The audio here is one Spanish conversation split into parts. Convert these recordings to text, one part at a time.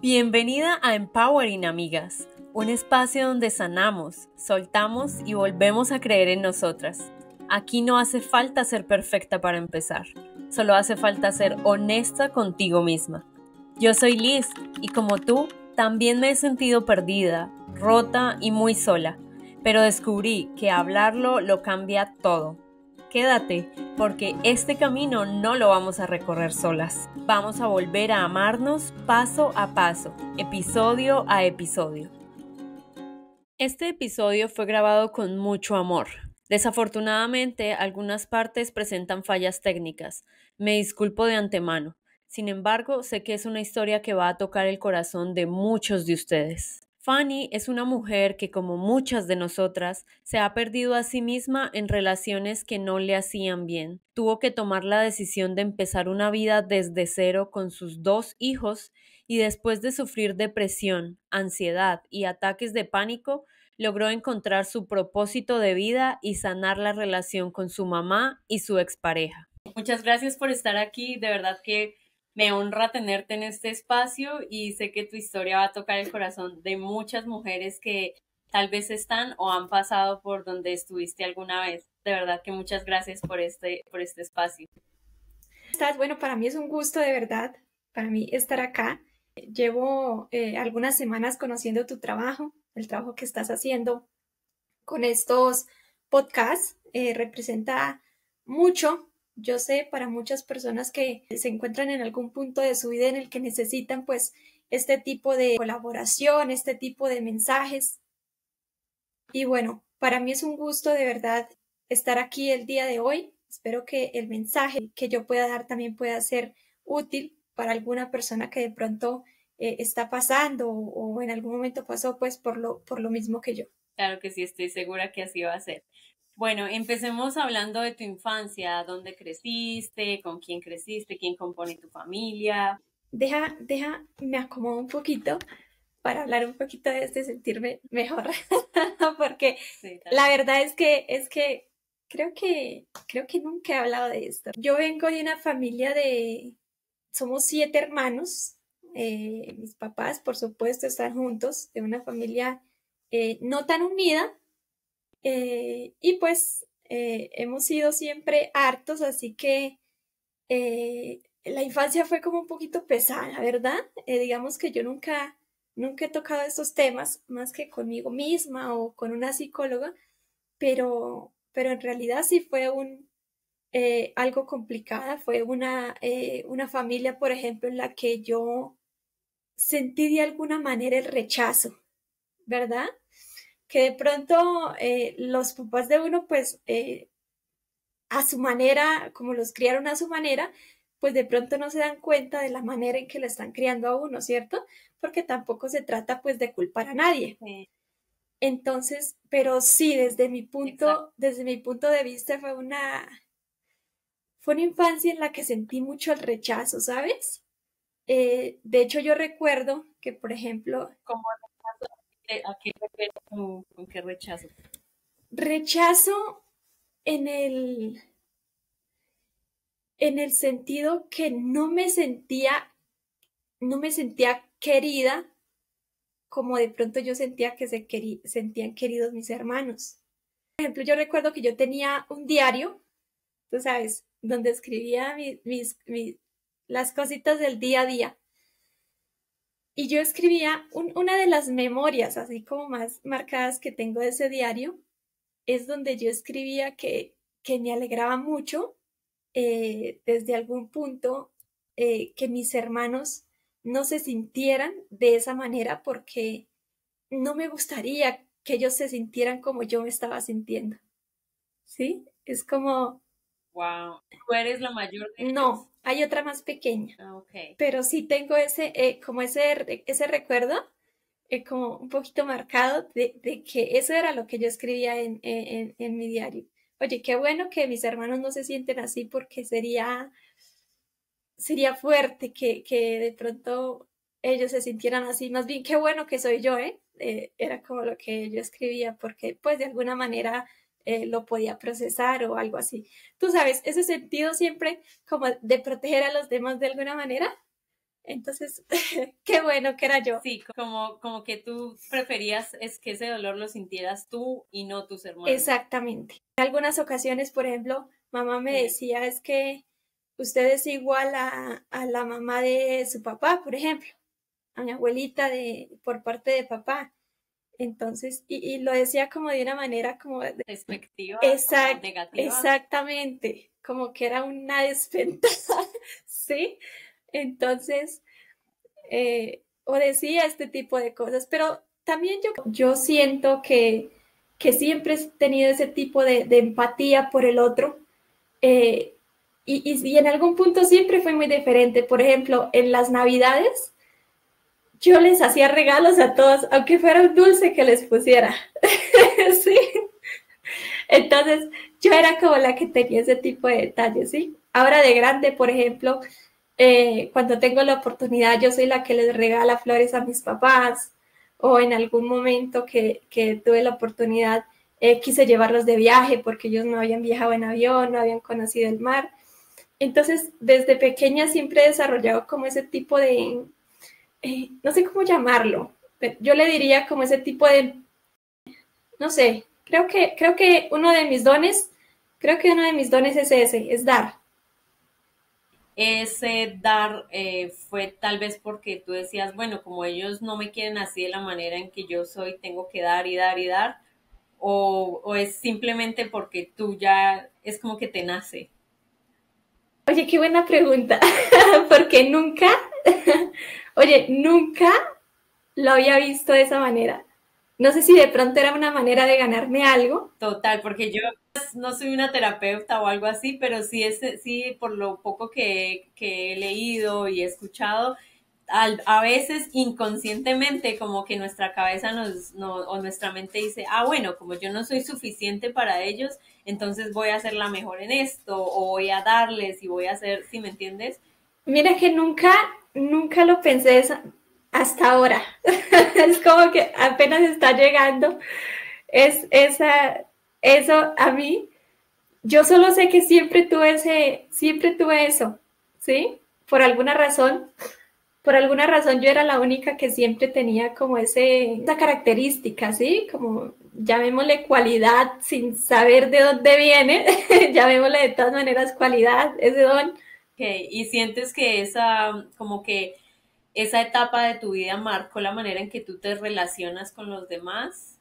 Bienvenida a Empowering Amigas, un espacio donde sanamos, soltamos y volvemos a creer en nosotras. Aquí no hace falta ser perfecta para empezar, solo hace falta ser honesta contigo misma. Yo soy Liz y como tú, también me he sentido perdida, rota y muy sola, pero descubrí que hablarlo lo cambia todo. Quédate, porque este camino no lo vamos a recorrer solas. Vamos a volver a amarnos paso a paso, episodio a episodio. Este episodio fue grabado con mucho amor. Desafortunadamente, algunas partes presentan fallas técnicas. Me disculpo de antemano. Sin embargo, sé que es una historia que va a tocar el corazón de muchos de ustedes. Fanny es una mujer que, como muchas de nosotras, se ha perdido a sí misma en relaciones que no le hacían bien. Tuvo que tomar la decisión de empezar una vida desde cero con sus 2 hijos y después de sufrir depresión, ansiedad y ataques de pánico, logró encontrar su propósito de vida y sanar la relación con su mamá y su expareja. Muchas gracias por estar aquí, de verdad que me honra tenerte en este espacio y sé que tu historia va a tocar el corazón de muchas mujeres que tal vez están o han pasado por donde estuviste alguna vez. De verdad que muchas gracias por este espacio. Bueno, para mí es un gusto de verdad, para mí estar acá. Llevo algunas semanas conociendo tu trabajo, el trabajo que estás haciendo con estos podcasts. Representa mucho, yo sé, para muchas personas que se encuentran en algún punto de su vida en el que necesitan pues este tipo de colaboración, este tipo de mensajes. Y bueno, para mí es un gusto de verdad estar aquí el día de hoy. Espero que el mensaje que yo pueda dar también pueda ser útil para alguna persona que de pronto está pasando o en algún momento pasó pues por lo mismo que yo. Claro que sí, estoy segura que así va a ser. Bueno, empecemos hablando de tu infancia, dónde creciste, con quién creciste, quién compone tu familia. Me acomodo un poquito para hablar un poquito de sentirme mejor, porque Sí, la verdad es que creo que nunca he hablado de esto. Yo vengo de una familia somos 7 hermanos, mis papás, por supuesto, están juntos, de una familia no tan unida, y pues hemos sido siempre hartos, así que la infancia fue como un poquito pesada, ¿verdad? Digamos que yo nunca he tocado estos temas más que conmigo misma o con una psicóloga, pero en realidad sí fue algo complicada. Fue una familia, por ejemplo, en la que yo sentí de alguna manera el rechazo, ¿verdad? Que de pronto los papás de uno, pues a su manera, como los criaron a su manera, pues de pronto no se dan cuenta de la manera en que lo están criando a uno, ¿cierto? Porque tampoco se trata pues de culpar a nadie. Sí, Entonces, pero sí, exacto. desde mi punto de vista fue una infancia en la que sentí mucho el rechazo, ¿sabes? De hecho, yo recuerdo que, por ejemplo, ¿Cómo rechazo? ¿A qué refieres con qué rechazo? rechazo en el sentido que no me sentía querida como de pronto yo sentía que sentían queridos mis hermanos. Por ejemplo, yo recuerdo que yo tenía un diario, tú sabes, donde escribía las cositas del día a día. Y yo escribía una de las memorias, así como más marcadas que tengo de ese diario, es donde yo escribía que me alegraba mucho desde algún punto que mis hermanos no se sintieran de esa manera porque no me gustaría que ellos se sintieran como yo me estaba sintiendo, ¿sí? Es como, Wow. ¿Tú eres la mayor de ellos? no, hay otra más pequeña, Ah, ok. pero sí tengo como ese recuerdo, como un poquito marcado de que eso era lo que yo escribía en mi diario. Oye, qué bueno que mis hermanos no se sienten así porque sería fuerte que de pronto ellos se sintieran así. Más bien, qué bueno que soy yo, ¿eh? Era como lo que yo escribía, porque pues de alguna manera lo podía procesar o algo así. Tú sabes, ese sentido siempre como de proteger a los demás de alguna manera, Entonces, qué bueno que era yo. Sí, como que tú preferías es que ese dolor lo sintieras tú y no tus hermanos. Exactamente. En algunas ocasiones, por ejemplo, mamá me Sí. decía, es que usted es igual a la mamá de su papá, por ejemplo, a mi abuelita por parte de papá. Entonces, y lo decía como de una manera como Despectiva, como exact, negativa. exactamente, como que era una desventaja, ¿sí? Entonces, o decía este tipo de cosas, pero también yo siento que siempre he tenido ese tipo de empatía por el otro, eh, y en algún punto siempre fue muy diferente. Por ejemplo, en las Navidades, yo les hacía regalos a todos, aunque fuera un dulce que les pusiera. Sí. Entonces, yo era como la que tenía ese tipo de detalles, ¿sí? Ahora de grande, por ejemplo, cuando tengo la oportunidad, yo soy la que les regala flores a mis papás, o en algún momento que tuve la oportunidad, quise llevarlos de viaje porque ellos no habían viajado en avión, no habían conocido el mar. Entonces, desde pequeña siempre he desarrollado como ese tipo de, no sé cómo llamarlo, yo le diría como ese tipo de, no sé, creo que uno de mis dones es ese, es dar. Ese dar fue tal vez porque tú decías, bueno, como ellos no me quieren así de la manera en que yo soy, tengo que dar y dar y dar, o es simplemente porque tú ya es como que te nace. Oye, qué buena pregunta, porque nunca, oye, nunca lo había visto de esa manera. No sé si de pronto era una manera de ganarme algo. Total, porque yo no soy una terapeuta o algo así, pero sí, sí por lo poco que he leído y he escuchado, a veces inconscientemente como que nuestra cabeza o nuestra mente dice, ah, bueno, como yo no soy suficiente para ellos, entonces voy a ser la mejor en esto, o voy a darles y voy a hacer, ¿sí me entiendes? Mira que nunca lo pensé hasta ahora. Es como que apenas está llegando. Es eso a mí. Yo solo sé que siempre tuve eso, ¿sí? Por alguna razón, por alguna razón yo era la única que siempre tenía como esa característica, ¿sí? Como llamémosle cualidad sin saber de dónde viene, llamémosle de todas maneras cualidad, ese don. Okay. Y sientes que como que esa etapa de tu vida marcó la manera en que tú te relacionas con los demás.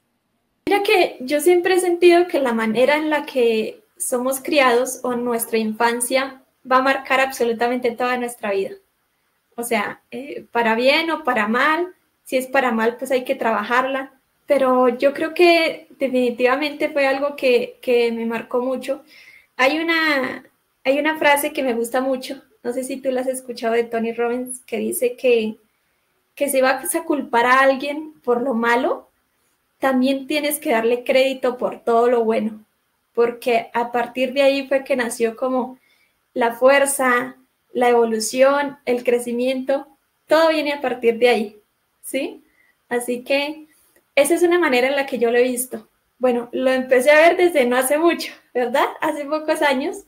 Mira que yo siempre he sentido que la manera en la que somos criados o nuestra infancia va a marcar absolutamente toda nuestra vida. O sea, para bien o para mal, si es para mal, pues hay que trabajarla, pero yo creo que definitivamente fue algo que me marcó mucho. Hay una, hay una frase que me gusta mucho, no sé si tú la has escuchado de Tony Robbins, que dice que si vas a culpar a alguien por lo malo, también tienes que darle crédito por todo lo bueno, porque a partir de ahí fue que nació como la fuerza, la evolución, el crecimiento, todo viene a partir de ahí, ¿sí? Así que esa es una manera en la que yo lo he visto. Bueno, lo empecé a ver desde no hace mucho, ¿verdad? Hace pocos años,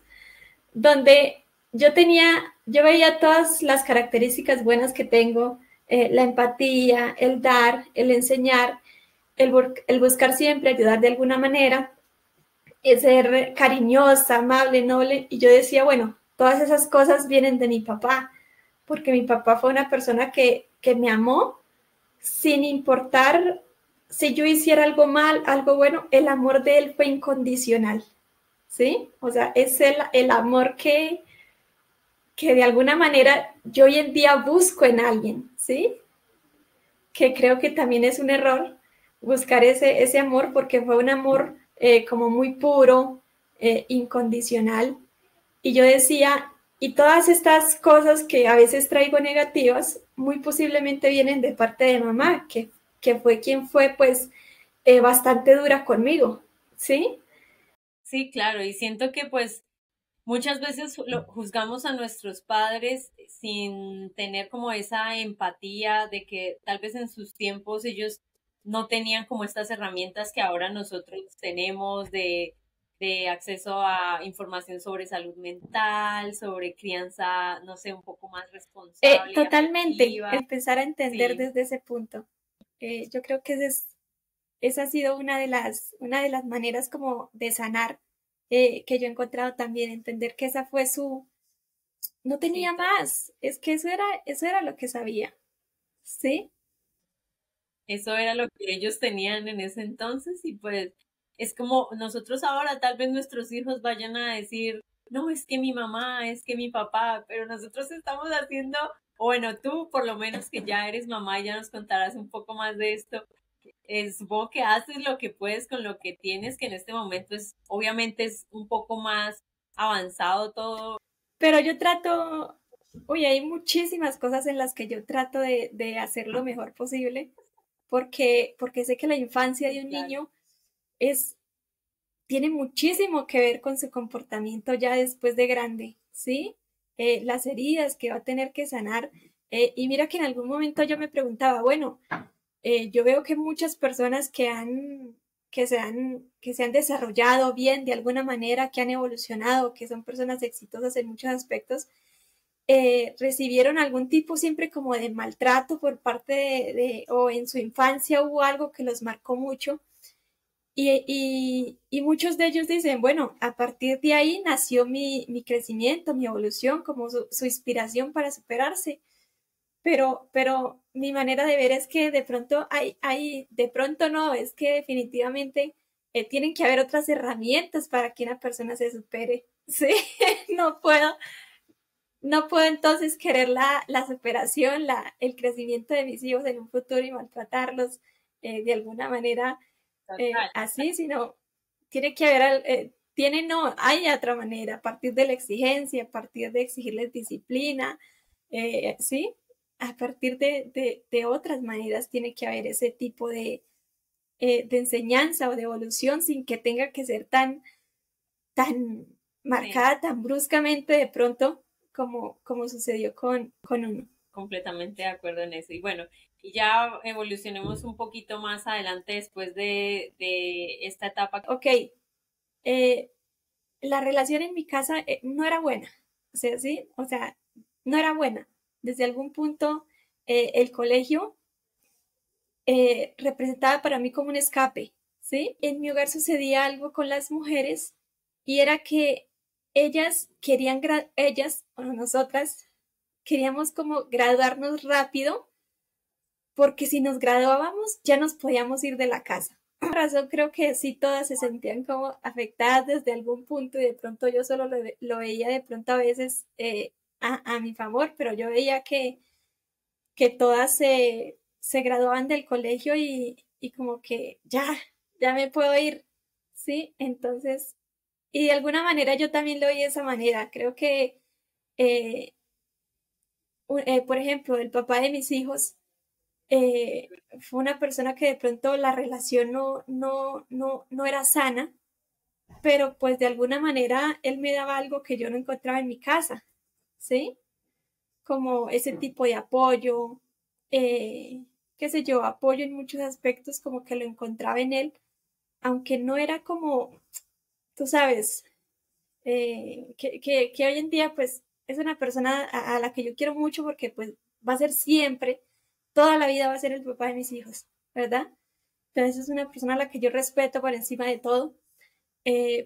donde yo veía todas las características buenas que tengo, la empatía, el dar, el enseñar, el buscar siempre ayudar de alguna manera, ser cariñosa, amable, noble. Y yo decía, bueno, todas esas cosas vienen de mi papá, porque mi papá fue una persona que me amó sin importar si yo hiciera algo mal, algo bueno, el amor de él fue incondicional, ¿sí? O sea, es el amor que de alguna manera yo hoy en día busco en alguien, ¿sí? Que creo que también es un error buscar ese amor porque fue un amor como muy puro, incondicional. Y yo decía, y todas estas cosas que a veces traigo negativas, muy posiblemente vienen de parte de mamá, que fue quien fue pues bastante dura conmigo, ¿sí? Sí, claro, y siento que pues muchas veces juzgamos a nuestros padres sin tener como esa empatía de que tal vez en sus tiempos ellos no tenían como estas herramientas que ahora nosotros tenemos de acceso a información sobre salud mental, sobre crianza, no sé, un poco más responsable y Totalmente, afectiva. empezar a entender Sí, desde ese punto. Yo creo que esa ha sido una de las maneras como de sanar que yo he encontrado también, entender que esa fue no tenía sí, más, es que eso era lo que sabía, ¿sí? eso era lo que ellos tenían en ese entonces y pues es como nosotros ahora tal vez nuestros hijos vayan a decir, no, es que mi mamá, es que mi papá, pero nosotros estamos haciendo, o bueno, tú por lo menos que ya eres mamá y ya nos contarás un poco más de esto, supongo que haces lo que puedes con lo que tienes, que en este momento es, obviamente es un poco más avanzado todo. Pero yo trato, oye, hay muchísimas cosas en las que yo trato de hacer lo mejor posible, porque sé que la infancia de Sí, un claro. niño es, tiene muchísimo que ver con su comportamiento ya después de grande, ¿sí? Las heridas que va a tener que sanar. Y mira que en algún momento yo me preguntaba, bueno, yo veo que muchas personas que se han desarrollado bien de alguna manera, que han evolucionado, que son personas exitosas en muchos aspectos, recibieron algún tipo siempre como de maltrato por parte o en su infancia hubo algo que los marcó mucho. Y muchos de ellos dicen, bueno, a partir de ahí nació mi crecimiento, mi evolución, como su inspiración para superarse. Pero mi manera de ver es que de pronto de pronto no, es que definitivamente tienen que haber otras herramientas para que una persona se supere. Sí, no puedo, no puedo entonces querer la superación, el crecimiento de mis hijos en un futuro y maltratarlos de alguna manera Total. así, sino tiene que haber, no, hay otra manera, a partir de la exigencia, a partir de exigirles disciplina, ¿sí? A partir de otras maneras tiene que haber ese tipo de enseñanza o de evolución sin que tenga que ser tan Sí. marcada, tan bruscamente de pronto como sucedió con uno. Completamente de acuerdo en eso. Y bueno, y ya evolucionemos un poquito más adelante después de esta etapa. Ok, eh, la relación en mi casa no era buena, o sea, sí, o sea, no era buena. Desde algún punto, el colegio representaba para mí como un escape, ¿sí? En mi hogar sucedía algo con las mujeres y era que o nosotras, queríamos como graduarnos rápido porque si nos graduábamos ya nos podíamos ir de la casa. Por razón creo que sí todas se sentían como afectadas desde algún punto y de pronto yo solo lo veía de pronto a veces a mi favor, pero yo veía que todas se graduaban del colegio y como que ya me puedo ir, ¿sí? Entonces, y de alguna manera yo también lo vi de esa manera. Creo que, eh, por ejemplo, el papá de mis hijos eh, fue una persona que de pronto la relación no era sana, pero pues de alguna manera él me daba algo que yo no encontraba en mi casa, ¿sí? Como ese tipo de apoyo, eh, qué sé yo, apoyo en muchos aspectos como que lo encontraba en él, aunque no era como, tú sabes, que hoy en día pues es una persona a la que yo quiero mucho porque pues va a ser siempre, toda la vida va a ser el papá de mis hijos, ¿verdad? Entonces es una persona a la que yo respeto por encima de todo,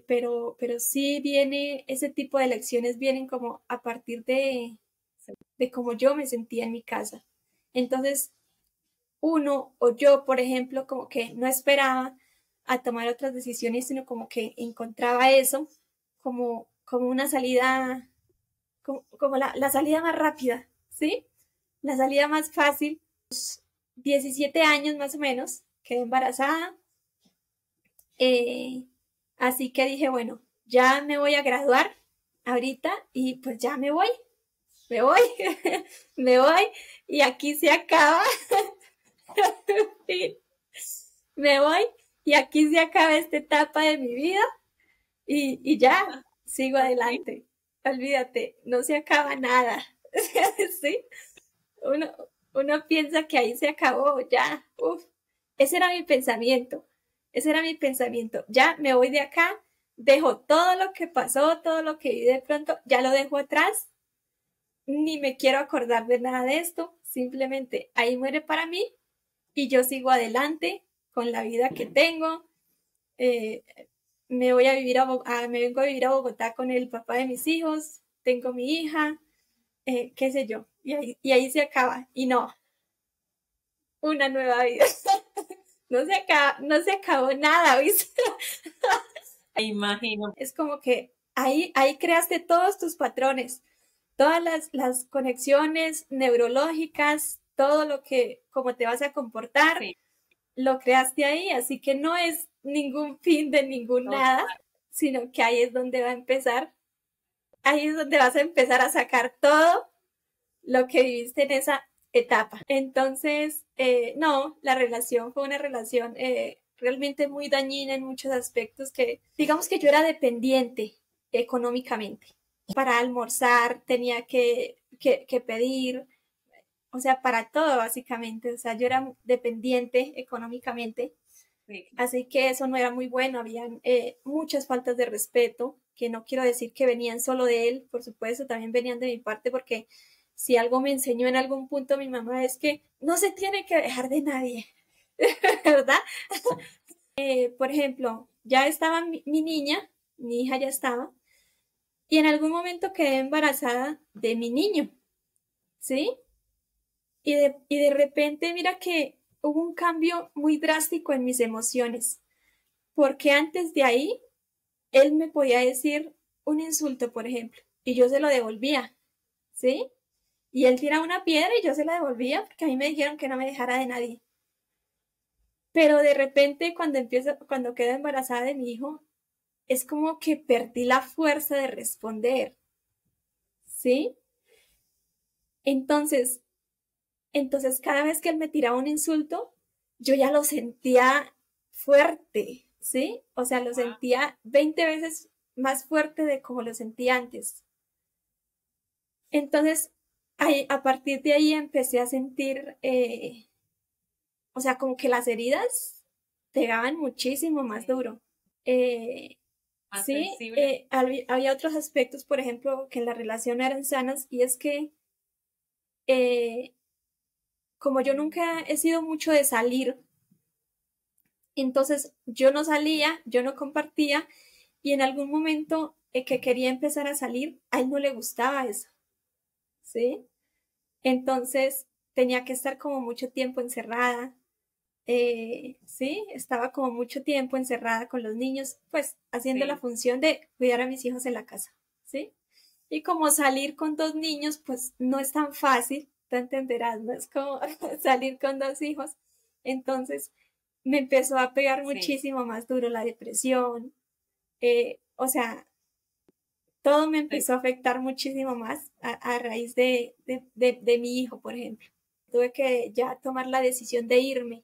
pero sí viene, ese tipo de lecciones vienen como a partir de cómo yo me sentía en mi casa. Entonces, uno o yo, por ejemplo, como que no esperaba a tomar otras decisiones, sino como que encontraba eso como una salida, como la salida más rápida, ¿sí? La salida más fácil. 17 años más o menos, quedé embarazada, eh, así que dije, bueno, ya me voy a graduar ahorita y pues ya me voy, me voy y aquí se acaba. Sí, me voy y aquí se acaba esta etapa de mi vida y ya, sigo Ok. adelante. Olvídate, no se acaba nada. ¿Sí? Uno, uno piensa que ahí se acabó, ya. Uf. Ese era mi pensamiento. Ese era mi pensamiento. Ya me voy de acá, dejo todo lo que pasó, todo lo que vi de pronto, ya lo dejo atrás, ni me quiero acordar de nada de esto, simplemente ahí muere para mí y yo sigo adelante con la vida que tengo. Eh, me voy a vivir me vengo a vivir a Bogotá con el papá de mis hijos, tengo mi hija, qué sé yo, y ahí se acaba. Y no, una nueva vida. No se acabó nada, ¿viste? Me imagino. Es como que ahí creaste todos tus patrones, todas las conexiones neurológicas, todo lo que, cómo te vas a comportar, Sí, lo creaste ahí, así que no es ningún fin de ningún nada, total. sino que ahí es donde va a empezar, ahí es donde vas a empezar a sacar todo lo que viviste en esa etapa. Entonces, no, la relación fue una relación realmente muy dañina en muchos aspectos que, digamos que yo era dependiente económicamente. Para almorzar tenía que pedir, o sea, para todo básicamente, o sea, yo era dependiente económicamente, Sí, así que eso no era muy bueno, habían muchas faltas de respeto, que no quiero decir que venían solo de él, por supuesto, también venían de mi parte, porque si algo me enseñó en algún punto mi mamá es que no se tiene que dejar de nadie, ¿verdad? Por ejemplo, ya estaba mi niña, mi hija ya estaba, y en algún momento quedé embarazada de mi niño, ¿sí? Y de repente, mira que hubo un cambio muy drástico en mis emociones, porque antes de ahí, él me podía decir un insulto, por ejemplo, y yo se lo devolvía, ¿sí? Y él tiraba una piedra y yo se la devolvía porque a mí me dijeron que no me dejara de nadie. Pero de repente, cuando quedo embarazada de mi hijo, es como que perdí la fuerza de responder, ¿sí? Entonces, entonces cada vez que él me tiraba un insulto, yo ya lo sentía fuerte, ¿sí? O sea, lo wow, sentía 20 veces más fuerte de como lo sentía antes. Entonces, a partir de ahí empecé a sentir, o sea, como que las heridas pegaban muchísimo más sí. duro. Eh, Más sí, sensible. había otros aspectos, por ejemplo, que en la relación eran sanas, y es que eh, como yo nunca he sido mucho de salir, entonces yo no salía, yo no compartía, y en algún momento que quería empezar a salir, a él no le gustaba eso, ¿sí? Entonces tenía que estar como mucho tiempo encerrada, sí, estaba como mucho tiempo encerrada con los niños, pues haciendo la Sí, función de cuidar a mis hijos en la casa, ¿sí? Y como salir con dos niños, pues no es tan fácil, te entenderás, no es como salir con dos hijos. Entonces me empezó a pegar sí. muchísimo más duro la depresión, o sea, todo me Sí. empezó a afectar muchísimo más a raíz de mi hijo, por ejemplo. Tuve que ya tomar la decisión de irme.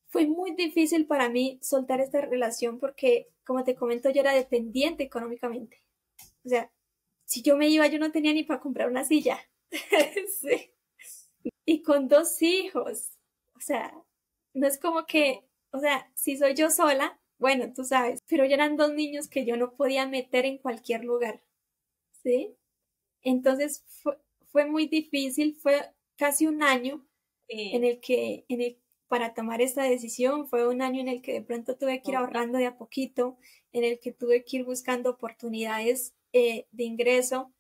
Fue muy difícil para mí soltar esta relación porque, como te comento, yo era dependiente económicamente. O sea, si yo me iba, yo no tenía ni para comprar una silla. Sí. Y con dos hijos. O sea, no es como que, o sea, si soy yo sola, bueno, tú sabes, pero ya eran dos niños que yo no podía meter en cualquier lugar. ¿Sí? Entonces fue muy difícil, fue casi un año en Sí, el que, para tomar esta decisión, fue un año en el que de pronto tuve que ir total. ahorrando de a poquito, en el que tuve que ir buscando oportunidades de ingreso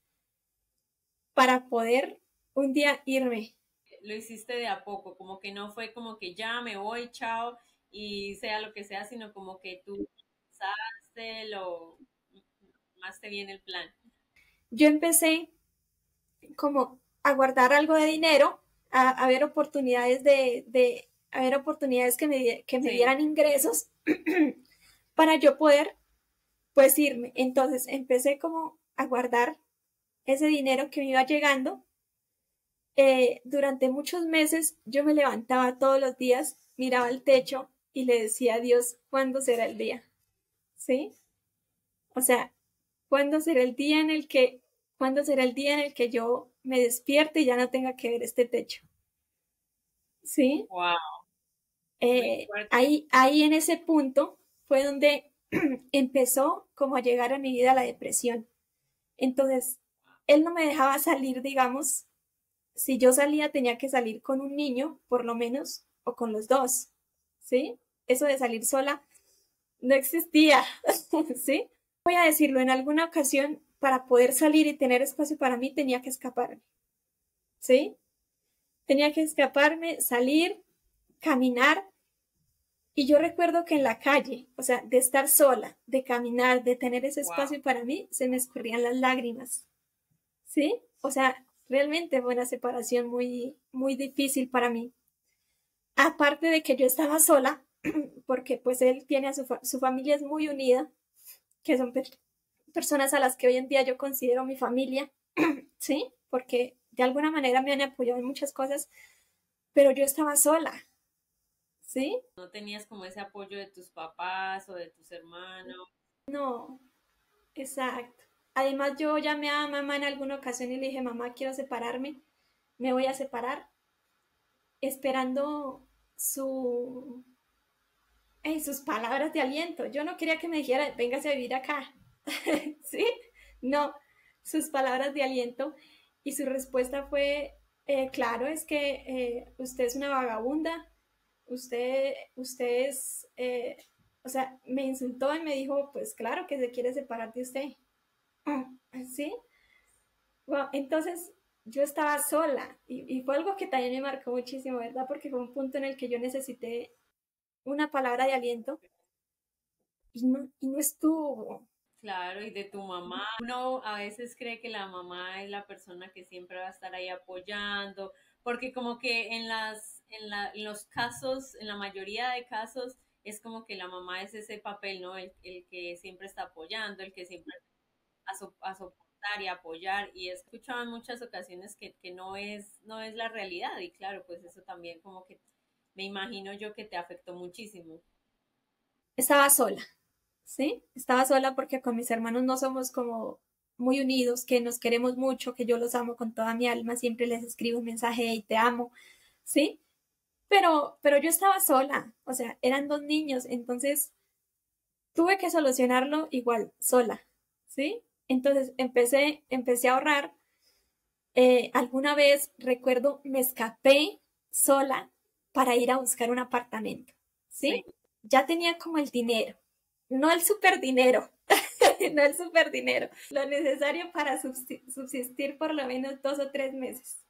para poder un día irme. Lo hiciste de a poco, como que no fue como que ya me voy, chao, y sea lo que sea, sino como que tú pensaste, lo más te viene el plan. Yo empecé como a guardar algo de dinero, a ver oportunidades a ver oportunidades que me Sí, dieran ingresos para yo poder pues irme. Entonces empecé como a guardar ese dinero que me iba llegando. Durante muchos meses yo me levantaba todos los días, miraba el techo y le decía a Dios, ¿cuándo será el día? ¿Sí? O sea, ¿cuándo será el día en el que, cuándo será el día en el que yo me despierte y ya no tenga que ver este techo? ¿Sí? wow, muy fuerte. Ahí en ese punto fue donde empezó como a llegar a mi vida la depresión. Entonces, él no me dejaba salir, digamos, si yo salía tenía que salir con un niño, por lo menos, o con los dos, ¿sí? Eso de salir sola no existía, ¿sí? Voy a decirlo, en alguna ocasión, para poder salir y tener espacio para mí, tenía que escaparme, ¿sí? Tenía que escaparme, salir, caminar. Y yo recuerdo que en la calle, o sea, de estar sola, de caminar, de tener ese espacio para mí, se me escurrían las lágrimas, ¿sí? O sea, realmente fue una separación muy, muy difícil para mí. Aparte de que yo estaba sola, porque pues él tiene a su familia es muy unida, que son personas a las que hoy en día yo considero mi familia, ¿sí? Porque de alguna manera me han apoyado en muchas cosas, pero yo estaba sola, ¿sí? No tenías como ese apoyo de tus papás o de tus hermanos. No, exacto. Además, yo llamé a mamá en alguna ocasión y le dije, mamá, quiero separarme, me voy a separar, esperando su, sus palabras de aliento. Yo no quería que me dijera, véngase a vivir acá, ¿sí? No, sus palabras de aliento. Y su respuesta fue, claro, es que usted es una vagabunda, usted es, o sea, me insultó y me dijo, pues claro que se quiere separar de usted. ¿Sí? Wow, entonces yo estaba sola y fue algo que también me marcó muchísimo, ¿verdad? Porque fue un punto en el que yo necesité una palabra de aliento y no estuvo. Claro, y de tu mamá. Uno a veces cree que la mamá es la persona que siempre va a estar ahí apoyando, porque como que en los casos, en la mayoría de casos, es como que la mamá es ese papel, ¿no? El que siempre está apoyando, el que siempre a soportar y apoyar. Y he escuchado en muchas ocasiones que no es la realidad. Y claro, pues eso también como que me imagino yo que te afectó muchísimo. Estaba sola, ¿sí? Estaba sola porque con mis hermanos no somos como muy unidos, que nos queremos mucho, que yo los amo con toda mi alma, siempre les escribo un mensaje y te amo, ¿sí? Pero yo estaba sola, o sea, eran dos niños, entonces tuve que solucionarlo igual, sola, ¿sí? Entonces empecé a ahorrar. Alguna vez, recuerdo, me escapé sola para ir a buscar un apartamento, Sí. ¿sí? Ya tenía como el dinero, no el super dinero, no el super dinero, lo necesario para subsistir por lo menos 2 o 3 meses.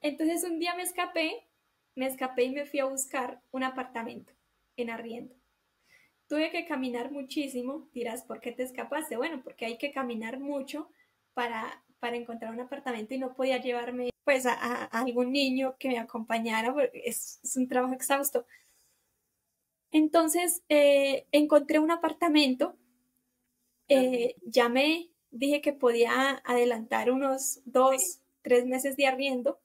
Entonces un día me escapé y me fui a buscar un apartamento en arriendo. Tuve que caminar muchísimo. Dirás, ¿por qué te escapaste? Bueno, porque hay que caminar mucho para encontrar un apartamento y no podía llevarme pues a algún niño que me acompañara porque es un trabajo exhausto. Entonces encontré un apartamento, llamé, dije que podía adelantar unos 2, 3 meses de arriendo.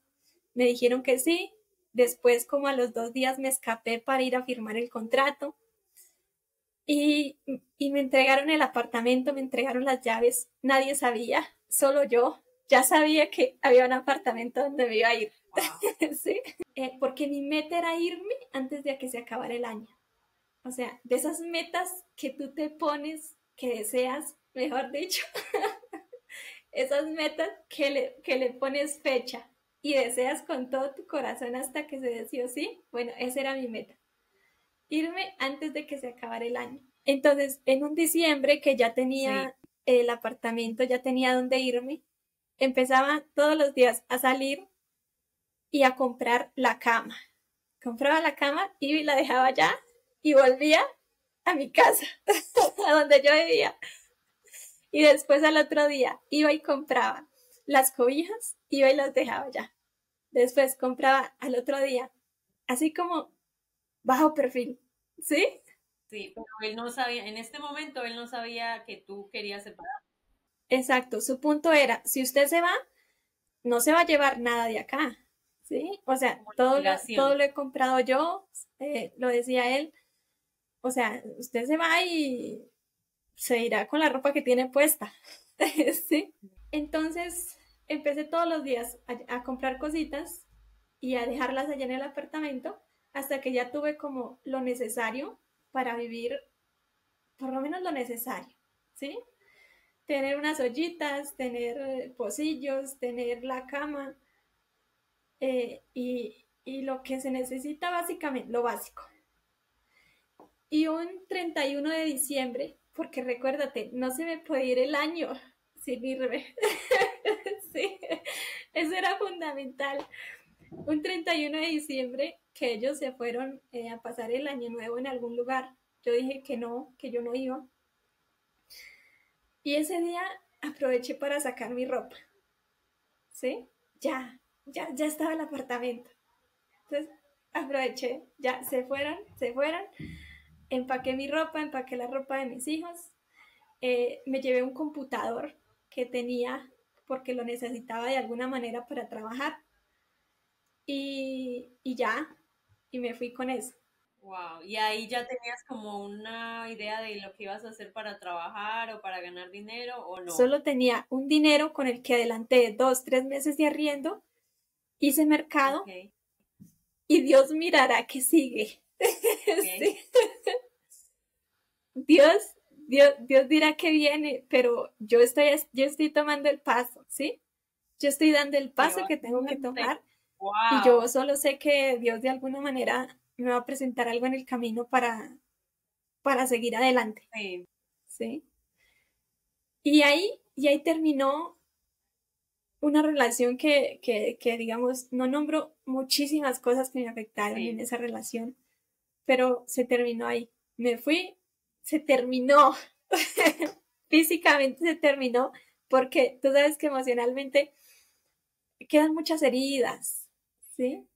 Me dijeron que sí. Después, como a los 2 días, me escapé para ir a firmar el contrato. Y, y me entregaron el apartamento, me entregaron las llaves, nadie sabía, solo yo. Ya sabía que había un apartamento donde me iba a ir. Wow. ¿Sí? Porque mi meta era irme antes de que se acabara el año. O sea, de esas metas que tú te pones, que deseas, mejor dicho, esas metas que le pones fecha y deseas con todo tu corazón hasta que se dé sí o sí. Bueno, esa era mi meta, irme antes de que se acabara el año. Entonces, en un diciembre que ya tenía el apartamento, ya tenía dónde irme, empezaba todos los días a salir y a comprar la cama. Compraba la cama y la dejaba allá y volvía a mi casa, a donde yo vivía. Y después al otro día iba y compraba las cobijas, iba y las dejaba allá. Después compraba al otro día, así como bajo perfil, ¿sí? Sí, pero él no sabía, en este momento él no sabía que tú querías separar. Exacto, su punto era, si usted se va, no se va a llevar nada de acá, ¿sí? O sea, Como todo obligación. lo he comprado yo, lo decía él, o sea, usted se va y se irá con la ropa que tiene puesta, ¿sí? Entonces, empecé todos los días a comprar cositas y a dejarlas allá en el apartamento hasta que ya tuve como lo necesario para vivir por lo menos lo necesario, ¿sí? Tener unas ollitas, tener pocillos, tener la cama y lo que se necesita básicamente, lo básico. Y un 31 de diciembre, porque recuérdate, no se me puede ir el año sin irme. Sí, eso era fundamental. Un 31 de diciembre que ellos se fueron a pasar el año nuevo en algún lugar. Yo dije que no, que yo no iba. Y ese día aproveché para sacar mi ropa. ¿Sí? Ya estaba el apartamento. Entonces aproveché, ya se fueron. Empaqué mi ropa, empaqué la ropa de mis hijos. Me llevé un computador que tenía porque lo necesitaba de alguna manera para trabajar. Y ya, y me fui con eso. Wow, y ahí ya tenías como una idea de lo que ibas a hacer para trabajar o para ganar dinero o no. Solo tenía un dinero con el que adelanté 2, 3 meses de arriendo, hice mercado Ok, y Dios mirará que sigue. ok. Sí. Dios dirá que viene, pero yo estoy tomando el paso, ¿sí? Yo estoy dando el Qué paso que tengo que valiente. tomar y yo Wow. solo sé que Dios de alguna manera me va a presentar algo en el camino para seguir adelante, Sí, ¿sí? Y ahí terminó una relación que, digamos, no nombro muchísimas cosas que me afectaron en sí. esa relación, pero se terminó ahí. Me fui, se terminó, físicamente se terminó, porque tú sabes que emocionalmente quedan muchas heridas, ¿sí?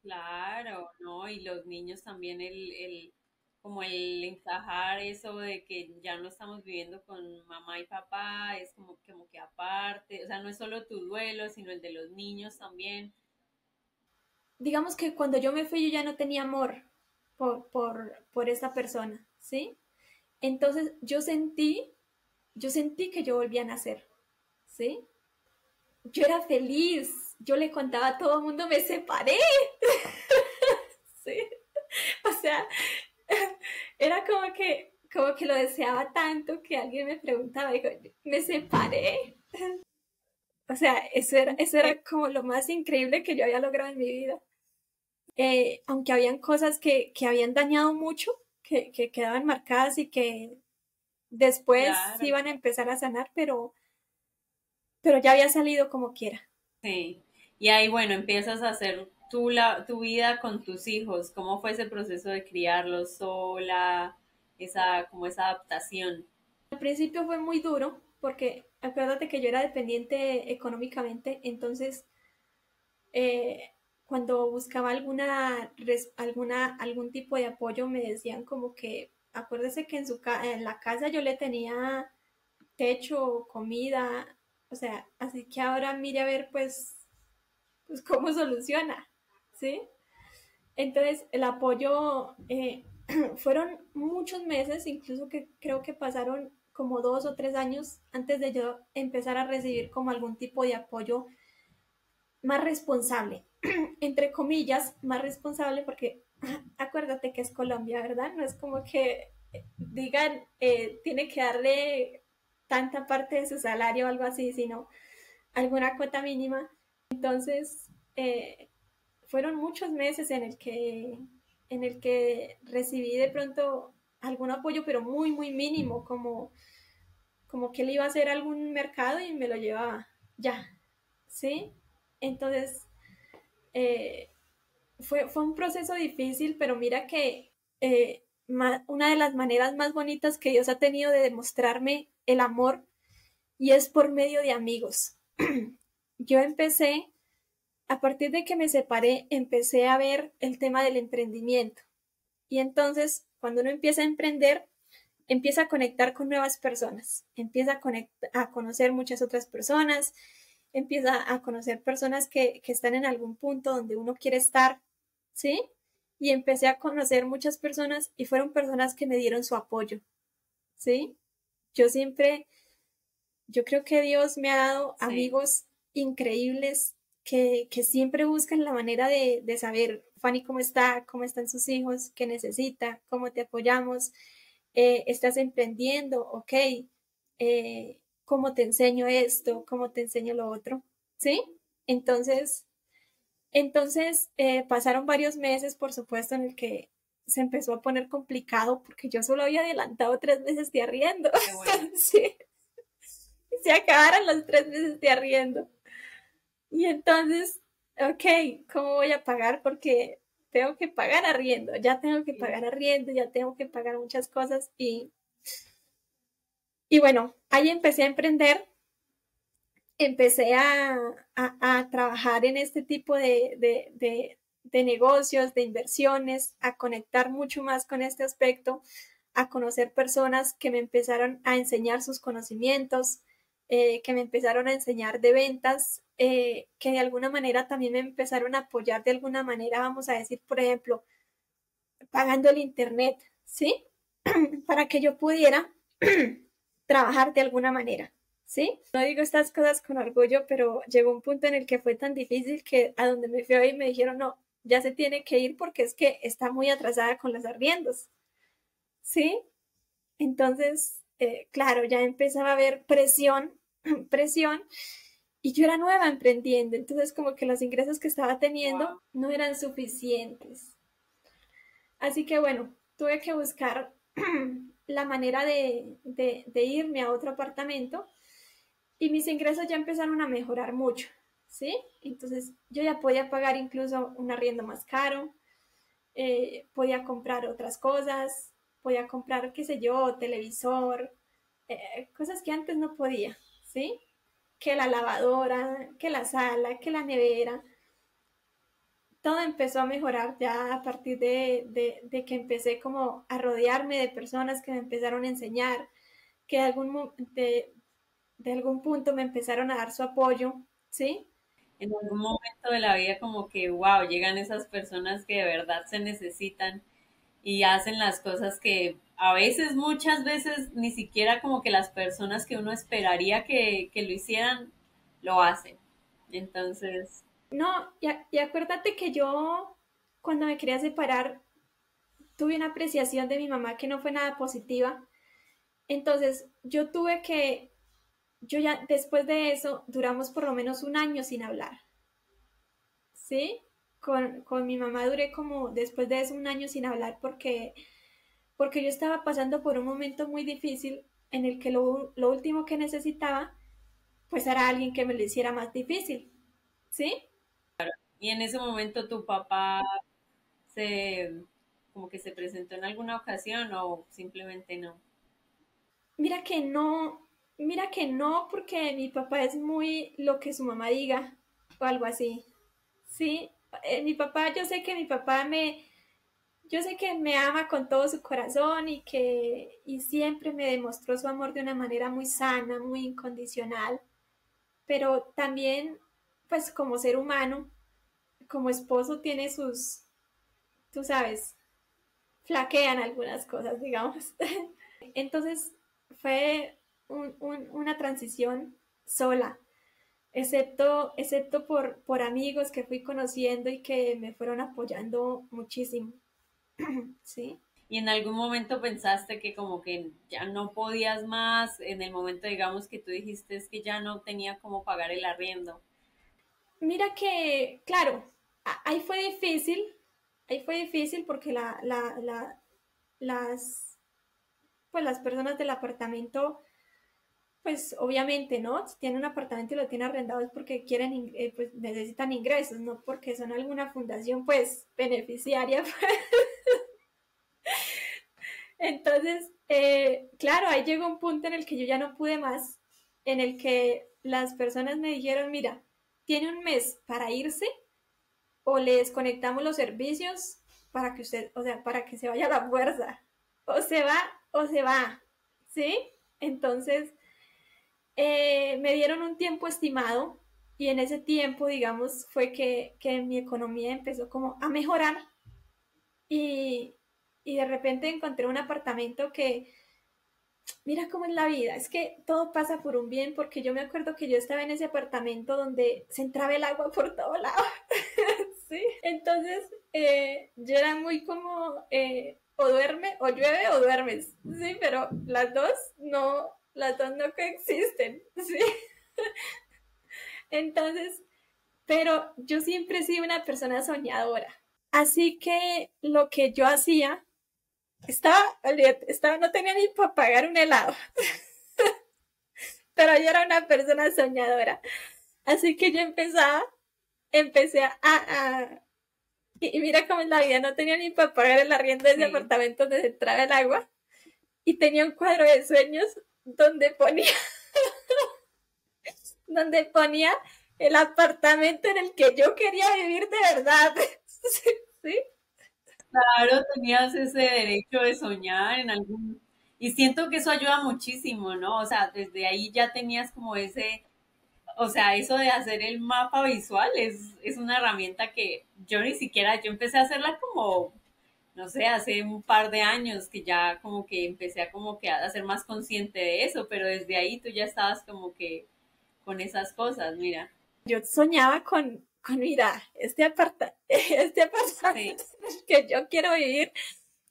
Claro, ¿no? Y los niños también como el encajar eso de que ya no estamos viviendo con mamá y papá, es como que aparte, o sea, no es solo tu duelo, sino el de los niños también. Digamos que cuando yo me fui yo ya no tenía amor por esta persona, ¿sí? Entonces yo sentí que yo volvía a nacer, ¿sí? Yo era feliz, yo le contaba a todo el mundo, me separé, ¿sí? O sea, era como que lo deseaba tanto que alguien me preguntaba, dijo, me separé. O sea, eso era como lo más increíble que yo había logrado en mi vida. Aunque habían cosas que habían dañado mucho, que quedaban marcadas y que después Claro, iban a empezar a sanar, pero ya había salido como quiera. sí. Y ahí, bueno, empiezas a hacer tu vida con tus hijos. ¿Cómo fue ese proceso de criarlos sola? Como esa adaptación. Al principio fue muy duro porque acuérdate que yo era dependiente económicamente, entonces eh, cuando buscaba algún tipo de apoyo me decían como que acuérdese que en la casa yo le tenía techo, comida, o sea, así que ahora mire a ver pues cómo soluciona, ¿sí? Entonces el apoyo fueron muchos meses, incluso que creo que pasaron como 2 o 3 años antes de yo empezar a recibir como algún tipo de apoyo más responsable, entre comillas, más responsable porque acuérdate que es Colombia, ¿verdad? No es como que digan, tiene que darle tanta parte de su salario o algo así, sino alguna cuota mínima. Entonces, fueron muchos meses en el que recibí de pronto algún apoyo, pero muy, muy mínimo, como que él iba a hacer algún mercado y me lo llevaba ya, ¿sí? Entonces, eh, fue un proceso difícil, pero mira que una de las maneras más bonitas que Dios ha tenido de demostrarme el amor y es por medio de amigos. Yo empecé, a partir de que me separé, empecé a ver el tema del emprendimiento. Y entonces, cuando uno empieza a emprender, empieza a conectar con nuevas personas, empieza a conocer muchas otras personas, empieza a conocer personas que están en algún punto donde uno quiere estar, ¿sí? Y empecé a conocer muchas personas y fueron personas que me dieron su apoyo, ¿sí? Yo siempre, yo creo que Dios me ha dado Sí. amigos increíbles que siempre buscan la manera de saber, Fanny, cómo está, cómo están sus hijos, qué necesita, cómo te apoyamos. estás emprendiendo, ok, ¿cómo te enseño esto? ¿Cómo te enseño lo otro? ¿Sí? Entonces, pasaron varios meses, por supuesto, en el que se empezó a poner complicado porque yo solo había adelantado 3 meses de arriendo. Bueno. Sí, se acabaron los 3 meses de arriendo. Y entonces, ok, ¿cómo voy a pagar? Porque tengo que pagar arriendo, ya tengo que pagar arriendo, ya tengo que pagar muchas cosas. Y bueno, ahí empecé a emprender, empecé a trabajar en este tipo de negocios, de inversiones, a conectar mucho más con este aspecto, a conocer personas que me empezaron a enseñar sus conocimientos, que me empezaron a enseñar de ventas, que de alguna manera también me empezaron a apoyar de alguna manera, vamos a decir, por ejemplo, pagando el internet, ¿sí? Para que yo pudiera trabajar de alguna manera, ¿sí? No digo estas cosas con orgullo, pero llegó un punto en el que fue tan difícil que a donde me fui hoy me dijeron, no, ya se tiene que ir porque es que está muy atrasada con los arriendos, ¿sí? Entonces, claro, ya empezaba a haber presión, presión, y yo era nueva emprendiendo, entonces como que los ingresos que estaba teniendo no eran suficientes. Así que bueno, tuve que buscar la manera de irme a otro apartamento y mis ingresos ya empezaron a mejorar mucho, ¿sí? Entonces yo ya podía pagar incluso un arriendo más caro, podía comprar otras cosas, podía comprar, qué sé yo, televisor, cosas que antes no podía, ¿sí? Que la lavadora, que la sala, que la nevera. Todo empezó a mejorar ya a partir de que empecé como a rodearme de personas que me empezaron a enseñar, que de algún punto me empezaron a dar su apoyo, ¿sí? En algún momento de la vida como que, wow, llegan esas personas que de verdad se necesitan y hacen las cosas que a veces, muchas veces, ni siquiera como que las personas que uno esperaría que lo hicieran, lo hacen. Entonces, No, y acuérdate que yo cuando me quería separar tuve una apreciación de mi mamá que no fue nada positiva. Entonces yo ya después de eso duramos por lo menos un año sin hablar, ¿sí? Con mi mamá duré como después de eso un año sin hablar porque yo estaba pasando por un momento muy difícil en el que lo último que necesitaba pues era alguien que me lo hiciera más difícil, ¿sí? y en ese momento tu papá se, como que se presentó en alguna ocasión o simplemente no. Mira que no, mira que no, porque mi papá es muy lo que su mamá diga o algo así, ¿sí? Mi papá, yo sé que me ama con todo su corazón y siempre me demostró su amor de una manera muy sana, muy incondicional, pero también, pues como ser humano, como esposo tiene tú sabes, flaquean algunas cosas, digamos. Entonces fue una transición sola, excepto por amigos que fui conociendo y que me fueron apoyando muchísimo, ¿sí? Y en algún momento pensaste que como que ya no podías más, en el momento digamos que tú dijiste es que ya no tenía cómo pagar el arriendo. Mira que, claro, ahí fue difícil porque las, pues las personas del apartamento, pues obviamente, ¿no? Si tienen un apartamento y lo tienen arrendado es porque quieren, pues necesitan ingresos, no porque son alguna fundación, pues, beneficiaria. Entonces, claro, ahí llegó un punto en el que yo ya no pude más, en el que las personas me dijeron, mira, tiene un mes para irse o le desconectamos los servicios para que usted, o sea, para que se vaya a la fuerza. O se va o se va, ¿sí? Entonces, me dieron un tiempo estimado y en ese tiempo, digamos, fue que mi economía empezó como a mejorar y, y de repente encontré un apartamento que, mira cómo es la vida, es que todo pasa por un bien, porque yo me acuerdo que yo estaba en ese apartamento donde se entraba el agua por todo lado, ¿sí? Entonces, yo era muy como, o duerme, o llueve, o duermes, sí, pero las dos no coexisten, sí. Entonces, pero yo siempre he sido una persona soñadora. Así que lo que yo hacía, no tenía ni para pagar un helado, pero yo era una persona soñadora. Así que yo empecé y mira cómo en la vida no tenía ni para pagar el arriendo de ese Sí. apartamento donde se entraba el agua y tenía un cuadro de sueños donde ponía, donde ponía el apartamento en el que yo quería vivir de verdad. ¿Sí? Claro, tenías ese derecho de soñar en algún... Y siento que eso ayuda muchísimo, ¿no? O sea, desde ahí ya tenías como ese, o sea, eso de hacer el mapa visual es una herramienta que yo ni siquiera, yo empecé a hacerla como, no sé, hace un par de años que ya como que empecé a como que a ser más consciente de eso, pero desde ahí tú ya estabas como que con esas cosas, mira. Yo soñaba mira, este Sí, apartamento en el que yo quiero vivir,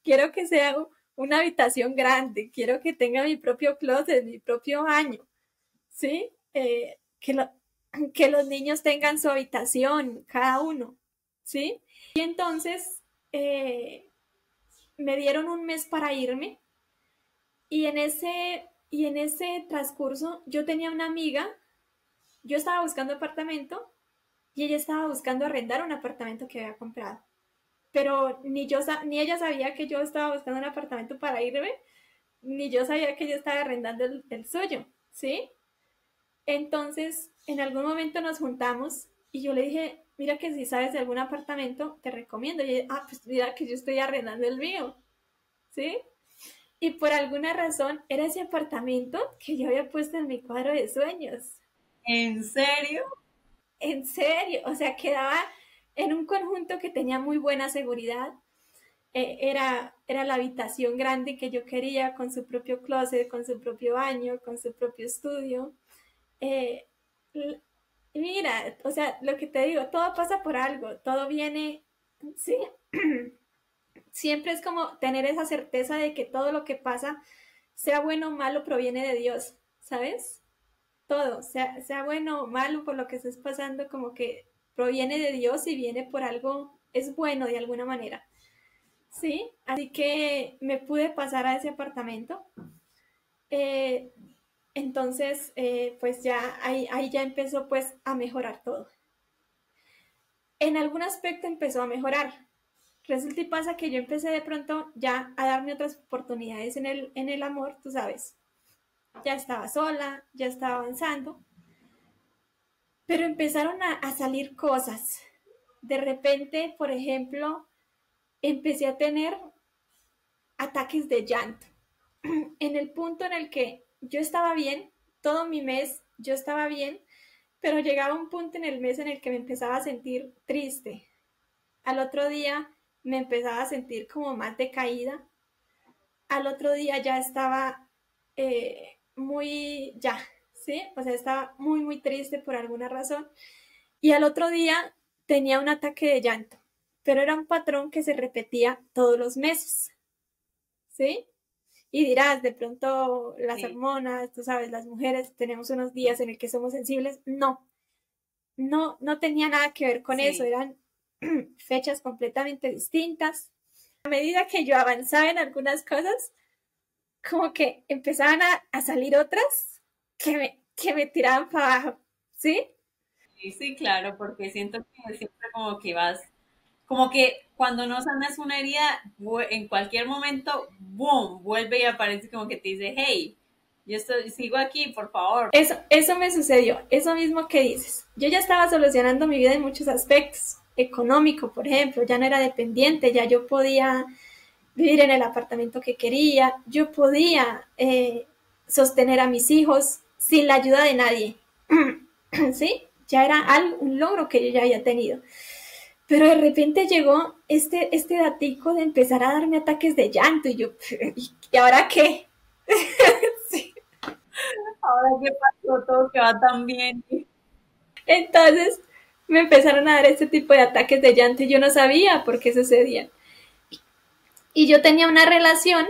quiero que sea una habitación grande, quiero que tenga mi propio closet, mi propio baño, ¿sí? Que los niños tengan su habitación, cada uno, ¿sí? Y entonces eh, me dieron un mes para irme y en ese transcurso yo tenía una amiga, yo estaba buscando apartamento y ella estaba buscando arrendar un apartamento que había comprado. Pero ni ella sabía que yo estaba buscando un apartamento para irme, ni yo sabía que yo estaba arrendando el suyo, ¿sí? Entonces, en algún momento nos juntamos y yo le dije, mira que si sabes de algún apartamento, te recomiendo. Y ella, pues mira que yo estoy arrendando el mío, ¿sí? Y por alguna razón era ese apartamento que yo había puesto en mi cuadro de sueños. ¿en serio? En serio, o sea, quedaba en un conjunto que tenía muy buena seguridad. Era la habitación grande que yo quería, con su propio closet, con su propio baño, con su propio estudio. Eh, Mira, o sea, lo que te digo, todo pasa por algo, todo viene, sí, siempre es como tener esa certeza de que todo lo que pasa, sea bueno o malo, proviene de Dios, ¿sabes? Todo, sea bueno o malo por lo que estés pasando, como que proviene de Dios y viene por algo, es bueno de alguna manera. Sí, así que me pude pasar a ese apartamento. Eh, entonces, pues ya ahí ya empezó pues a mejorar todo. En algún aspecto empezó a mejorar. Resulta y pasa que yo empecé de pronto ya a darme otras oportunidades en el amor, tú sabes. Ya estaba sola, ya estaba avanzando, pero empezaron a salir cosas. De repente, por ejemplo, empecé a tener ataques de llanto. En el punto en el que yo estaba bien, todo mi mes yo estaba bien, pero llegaba un punto en el mes en el que me empezaba a sentir triste. Al otro día me empezaba a sentir como más decaída. Al otro día ya estaba ¿sí? O sea, estaba muy, muy triste por alguna razón. Y al otro día tenía un ataque de llanto, pero era un patrón que se repetía todos los meses, ¿sí? Y dirás, de pronto las Sí. hormonas, tú sabes, las mujeres tenemos unos días en el que somos sensibles. No tenía nada que ver con eso, Sí. eran fechas completamente distintas. A medida que yo avanzaba en algunas cosas, como que empezaban a salir otras que me tiraban para abajo, ¿sí? Sí, sí, claro, porque siento que siempre como que vas, como que cuando no sanas una herida, en cualquier momento, boom, vuelve y aparece como que te dice, hey, sigo aquí, por favor. Eso me sucedió, eso mismo que dices. Yo ya estaba solucionando mi vida en muchos aspectos. Económico, por ejemplo, ya no era dependiente, ya yo podía vivir en el apartamento que quería, yo podía sostener a mis hijos sin la ayuda de nadie. ¿Sí? Ya era un logro que yo ya había tenido. Pero de repente llegó este datico de empezar a darme ataques de llanto y yo, ¿y ahora qué? Sí. Ahora que pasó todo que va tan bien. Entonces me empezaron a dar este tipo de ataques de llanto y yo no sabía por qué sucedían. Y yo tenía una relación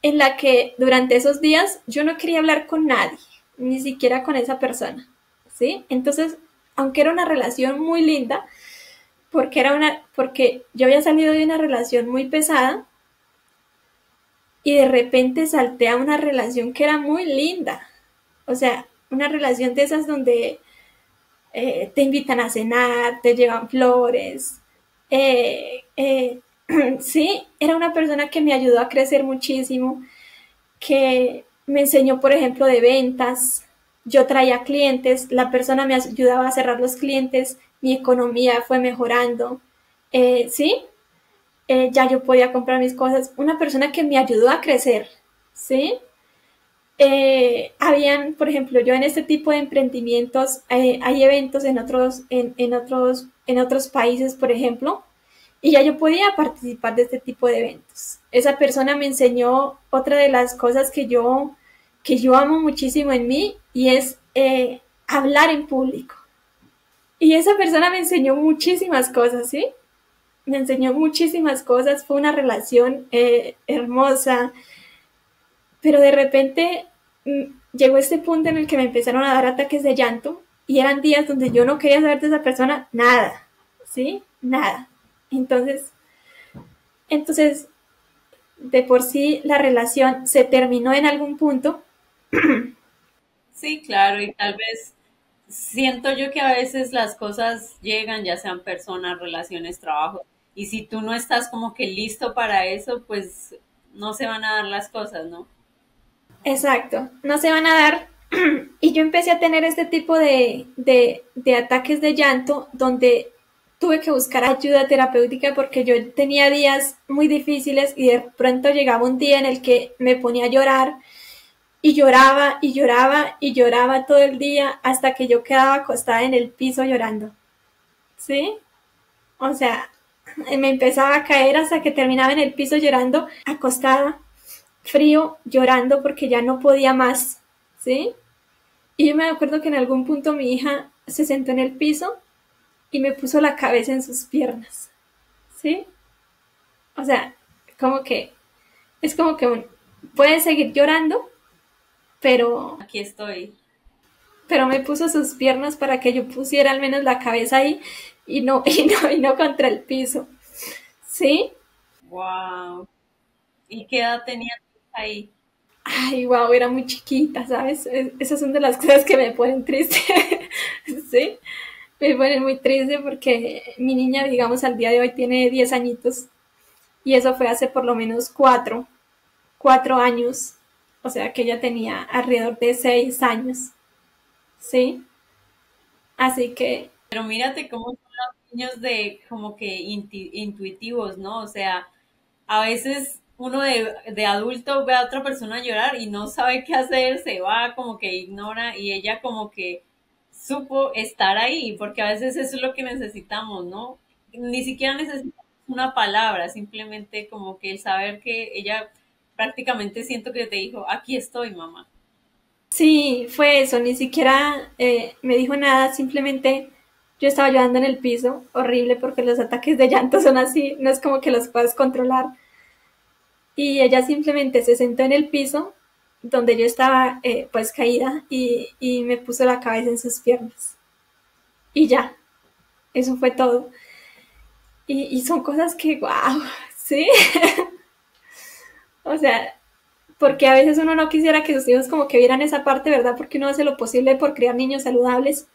en la que durante esos días yo no quería hablar con nadie, ni siquiera con esa persona, ¿sí? Entonces, aunque era una relación muy linda, porque yo había salido de una relación muy pesada y de repente salté a una relación que era muy linda. O sea, una relación de esas donde te invitan a cenar, te llevan flores. Sí, era una persona que me ayudó a crecer muchísimo, que me enseñó, por ejemplo, de ventas. Yo traía clientes, la persona me ayudaba a cerrar los clientes, mi economía fue mejorando. Sí, ya yo podía comprar mis cosas. Una persona que me ayudó a crecer, ¿sí? Habían, por ejemplo, yo en este tipo de emprendimientos, hay eventos en otros países, por ejemplo, y ya yo podía participar de este tipo de eventos. Esa persona me enseñó otra de las cosas que yo amo muchísimo en mí y es hablar en público. Y esa persona me enseñó muchísimas cosas, ¿sí? Me enseñó muchísimas cosas, fue una relación hermosa, pero de repente llegó este punto en el que me empezaron a dar ataques de llanto y eran días donde yo no quería saber de esa persona nada, ¿sí? Nada. Entonces, entonces de por sí la relación se terminó en algún punto. Sí, claro, y tal vez siento yo que a veces las cosas llegan, ya sean personas, relaciones, trabajo, y si tú no estás como que listo para eso, pues no se van a dar las cosas, ¿no? Exacto, no se van a dar. Y yo empecé a tener este tipo de ataques de llanto donde tuve que buscar ayuda terapéutica porque yo tenía días muy difíciles y de pronto llegaba un día en el que me ponía a llorar y lloraba y lloraba y lloraba todo el día hasta que yo quedaba acostada en el piso llorando. ¿Sí? O sea, me empezaba a caer hasta que terminaba en el piso llorando, acostada, frío, llorando porque ya no podía más. ¿Sí? Y yo me acuerdo que en algún punto mi hija se sentó en el piso y me puso la cabeza en sus piernas. ¿Sí? O sea, como que es como que puede seguir llorando, pero Aquí estoy. me puso sus piernas para que yo pusiera al menos la cabeza ahí y no contra el piso. ¿Sí? Wow. ¿Y qué edad tenías ahí? Ay, wow, era muy chiquita, ¿sabes? Esas son de las cosas que me ponen triste. ¿Sí? Me ponen muy triste porque mi niña, digamos, al día de hoy tiene 10 añitos y eso fue hace por lo menos 4 años. O sea que ella tenía alrededor de 6 años. ¿Sí? Así que Pero mírate cómo son los niños de como que intuitivos, ¿no? O sea, a veces uno de adulto ve a otra persona llorar y no sabe qué hacer, se va, como que ignora y ella como que supo estar ahí, porque a veces eso es lo que necesitamos, ¿no? Ni siquiera necesitamos una palabra, simplemente como que el saber que ella prácticamente siento que te dijo, aquí estoy, mamá. sí, fue eso, ni siquiera me dijo nada, simplemente yo estaba llorando en el piso, horrible porque los ataques de llanto son así, no es como que los puedas controlar. Y ella simplemente se sentó en el piso donde yo estaba pues caída y me puso la cabeza en sus piernas. Y ya, eso fue todo. Y son cosas que, wow, ¿sí? O sea, porque a veces uno no quisiera que sus hijos como que vieran esa parte, ¿verdad? Porque uno hace lo posible por criar niños saludables.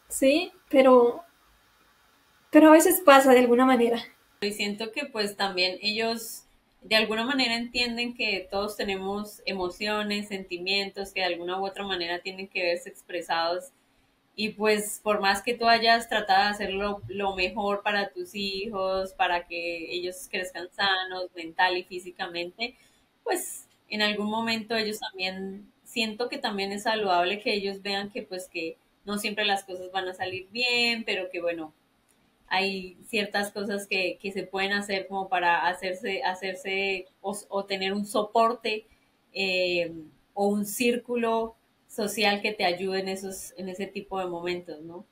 Sí, pero a veces pasa de alguna manera. Y siento que pues también ellos de alguna manera entienden que todos tenemos emociones, sentimientos que de alguna u otra manera tienen que verse expresados y pues por más que tú hayas tratado de hacerlo lo mejor para tus hijos, para que ellos crezcan sanos mental y físicamente, pues en algún momento ellos también, siento que también es saludable que ellos vean que pues que no siempre las cosas van a salir bien, pero que bueno, hay ciertas cosas que se pueden hacer como para hacerse o tener un soporte eh, o un círculo social que te ayude en ese tipo de momentos, ¿no?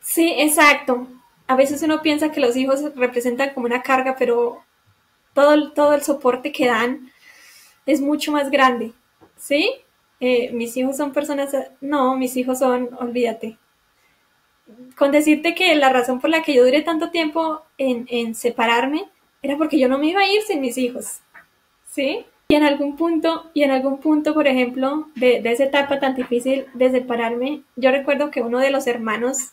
Sí, exacto. a veces uno piensa que los hijos representan como una carga, pero todo el soporte que dan es mucho más grande, ¿sí? Mis hijos son personas, no, mis hijos son, olvídate. Con decirte que la razón por la que yo duré tanto tiempo en separarme era porque yo no me iba a ir sin mis hijos, ¿sí? Y en algún punto, por ejemplo, de esa etapa tan difícil de separarme, yo recuerdo que uno de los hermanos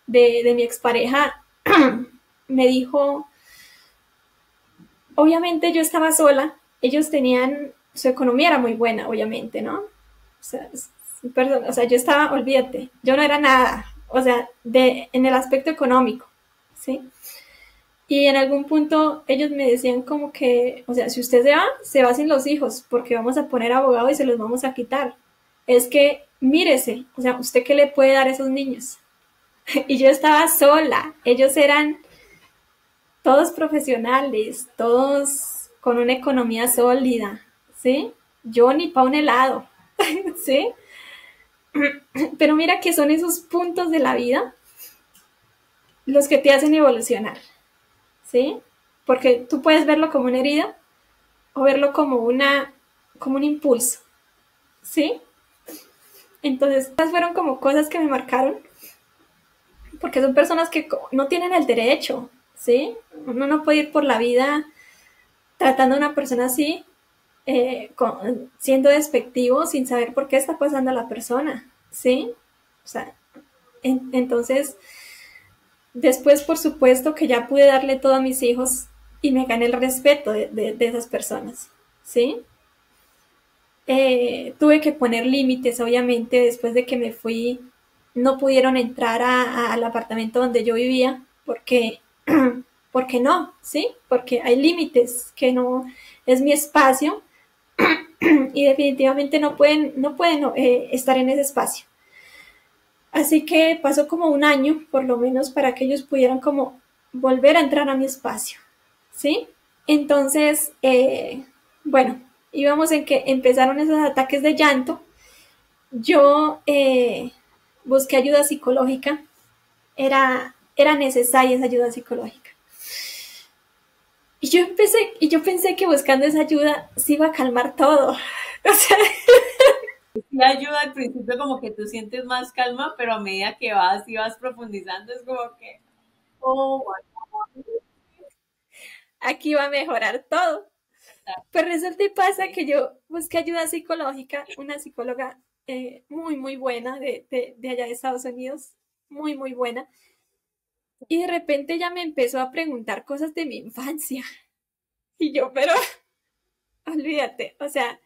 de mi expareja me dijo, obviamente yo estaba sola, ellos tenían, su economía era muy buena, obviamente, ¿no? Perdón, o sea, yo estaba, olvídate, yo no era nada, o sea, en el aspecto económico, ¿sí? Y en algún punto ellos me decían como que, o sea, si usted se va sin los hijos, porque vamos a poner abogado y se los vamos a quitar. Es que, mírese, o sea, ¿usted qué le puede dar a esos niños? Y yo estaba sola, ellos eran todos profesionales, todos con una economía sólida, ¿sí? Yo ni pa' un helado, ¿sí? Pero mira que son esos puntos de la vida los que te hacen evolucionar, ¿sí? Porque tú puedes verlo como una herida o verlo como un impulso, ¿sí? Entonces, estas fueron como cosas que me marcaron, porque son personas que no tienen el derecho, ¿sí? Uno no puede ir por la vida tratando a una persona así, siendo despectivo sin saber por qué está pasando a la persona, ¿sí? O sea, entonces, después, por supuesto, que ya pude darle todo a mis hijos y me gané el respeto de esas personas, ¿sí? Tuve que poner límites, obviamente, después de que me fui, no pudieron entrar al apartamento donde yo vivía, porque no, ¿sí? Porque hay límites, que no es mi espacio y definitivamente no pueden estar en ese espacio. Así que pasó como un año, por lo menos, para que ellos pudieran como volver a entrar a mi espacio, ¿sí? Entonces, bueno, íbamos en que empezaron esos ataques de llanto. Yo busqué ayuda psicológica, era necesaria esa ayuda psicológica. Y yo pensé que buscando esa ayuda se iba a calmar todo. O sea, Sí ayuda al principio como que tú sientes más calma, pero a medida que vas y vas profundizando es como que, oh, aquí va a mejorar todo. Pues resulta y pasa que yo busqué ayuda psicológica, una psicóloga muy, muy buena de allá de Estados Unidos, muy, muy buena. Y de repente ella me empezó a preguntar cosas de mi infancia. Y yo, pero olvídate, o sea,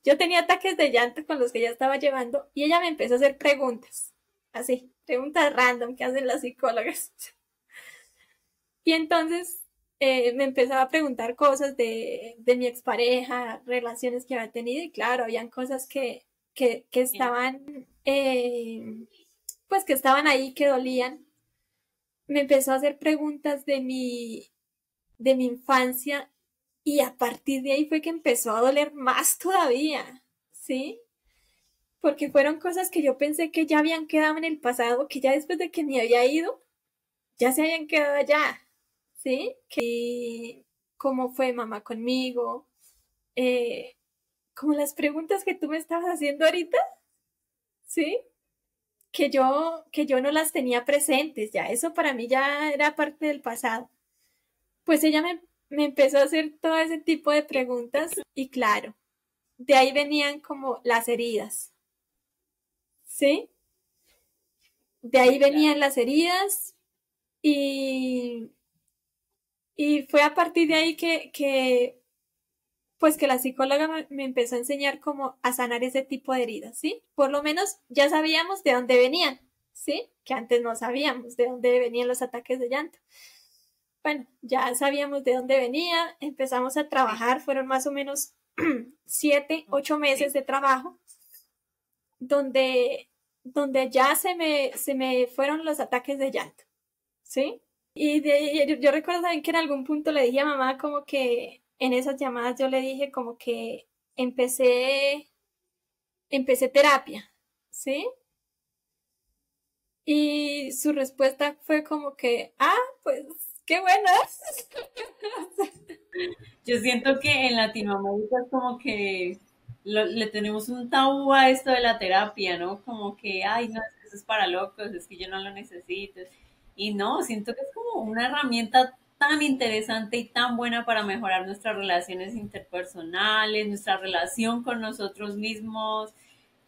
yo tenía ataques de llanto con los que ella estaba llevando y ella me empezó a hacer preguntas, así, preguntas random que hacen las psicólogas. Y entonces me empezaba a preguntar cosas de mi expareja, relaciones que había tenido y claro, habían cosas que estaban, pues que estaban ahí, que dolían. Me empezó a hacer preguntas de mi infancia y a partir de ahí fue que empezó a doler más todavía, ¿sí? Porque fueron cosas que yo pensé que ya habían quedado en el pasado, que ya después de que me había ido, ya se habían quedado allá, ¿sí? Que cómo fue mamá conmigo, eh, como las preguntas que tú me estabas haciendo ahorita, ¿sí? Que yo no las tenía presentes, ya eso para mí ya era parte del pasado. Pues ella me empezó a hacer todo ese tipo de preguntas y claro, de ahí venían como las heridas, ¿sí? De ahí venían las heridas y, y fue a partir de ahí pues que la psicóloga me empezó a enseñar cómo a sanar ese tipo de heridas, ¿sí? Por lo menos ya sabíamos de dónde venían, ¿sí? Que antes no sabíamos de dónde venían los ataques de llanto. Bueno, ya sabíamos de dónde venía, empezamos a trabajar, fueron más o menos 7, 8 meses de trabajo, donde, donde ya se me fueron los ataques de llanto, ¿sí? Yo recuerdo también que en algún punto le dije a mamá como que en esas llamadas yo le dije como que empecé, empecé terapia, ¿sí? Y su respuesta fue como que, ah, pues qué buena. Yo siento que en Latinoamérica es como que le tenemos un tabú a esto de la terapia, ¿no? Como que, ay, no, es que eso es para locos, es que yo no lo necesito. Y no, siento que es como una herramienta tan interesante y tan buena para mejorar nuestras relaciones interpersonales, nuestra relación con nosotros mismos.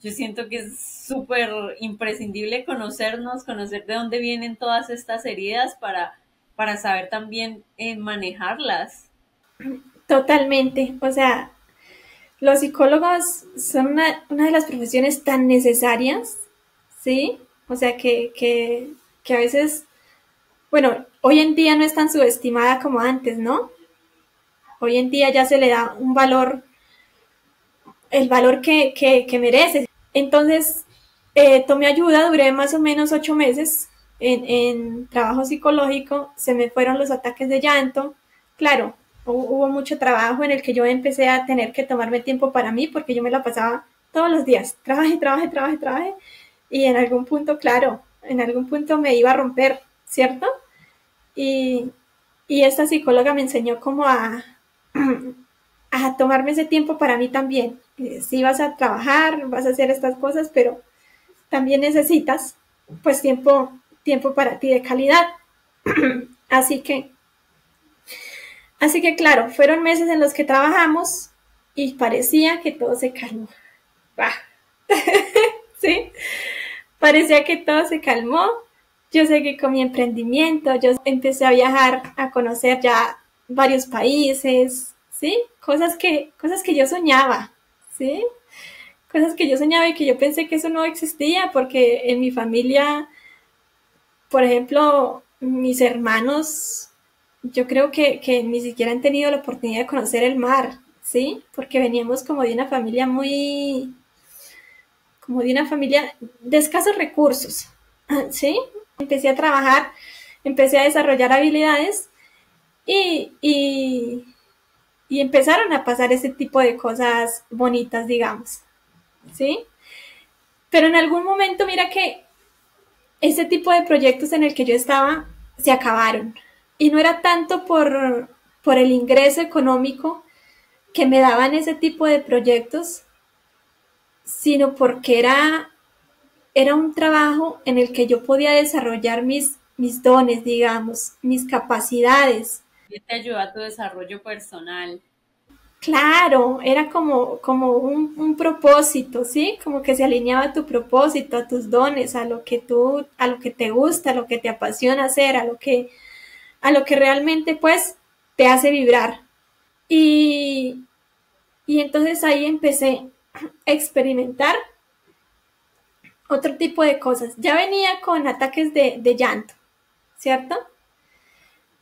Yo siento que es súper imprescindible conocernos, conocer de dónde vienen todas estas heridas para saber también manejarlas. Totalmente. O sea, los psicólogos son una de las profesiones tan necesarias, ¿sí? O sea, que a veces, bueno, hoy en día no es tan subestimada como antes, ¿no? Hoy en día ya se le da un valor, el valor que merece. Entonces, tomé ayuda, duré más o menos 8 meses en trabajo psicológico, se me fueron los ataques de llanto. Claro, hubo mucho trabajo en el que yo empecé a tener que tomarme tiempo para mí porque yo me la pasaba todos los días, trabaje, y en algún punto, claro, en algún punto me iba a romper, ¿cierto? Y, y esta psicóloga me enseñó como a tomarme ese tiempo para mí también. Sí vas a trabajar, vas a hacer estas cosas, pero también necesitas pues tiempo para ti de calidad. Así que, así que claro, fueron meses en los que trabajamos y parecía que todo se calmó. Bah, ¿sí? Parecía que todo se calmó. Yo seguí con mi emprendimiento, yo empecé a viajar, a conocer ya varios países, ¿sí? Cosas que yo soñaba, ¿sí? Cosas que yo soñaba y que yo pensé que eso no existía, porque en mi familia, por ejemplo, mis hermanos, yo creo que ni siquiera han tenido la oportunidad de conocer el mar, ¿sí? Porque veníamos como de una familia de escasos recursos, ¿sí? Empecé a trabajar, empecé a desarrollar habilidades y, y, y empezaron a pasar ese tipo de cosas bonitas, digamos, ¿sí? Pero en algún momento, mira que ese tipo de proyectos en el que yo estaba se acabaron. Y no era tanto por el ingreso económico que me daban ese tipo de proyectos, sino porque era un trabajo en el que yo podía desarrollar mis dones, digamos, mis capacidades. Y te ayuda a tu desarrollo personal. Claro, era como un propósito, ¿sí? Como que se alineaba a tu propósito, a tus dones, a lo que te gusta, a lo que te apasiona hacer, a lo que realmente pues te hace vibrar. Y, y entonces ahí empecé a experimentar otro tipo de cosas. Ya venía con ataques de llanto, ¿cierto?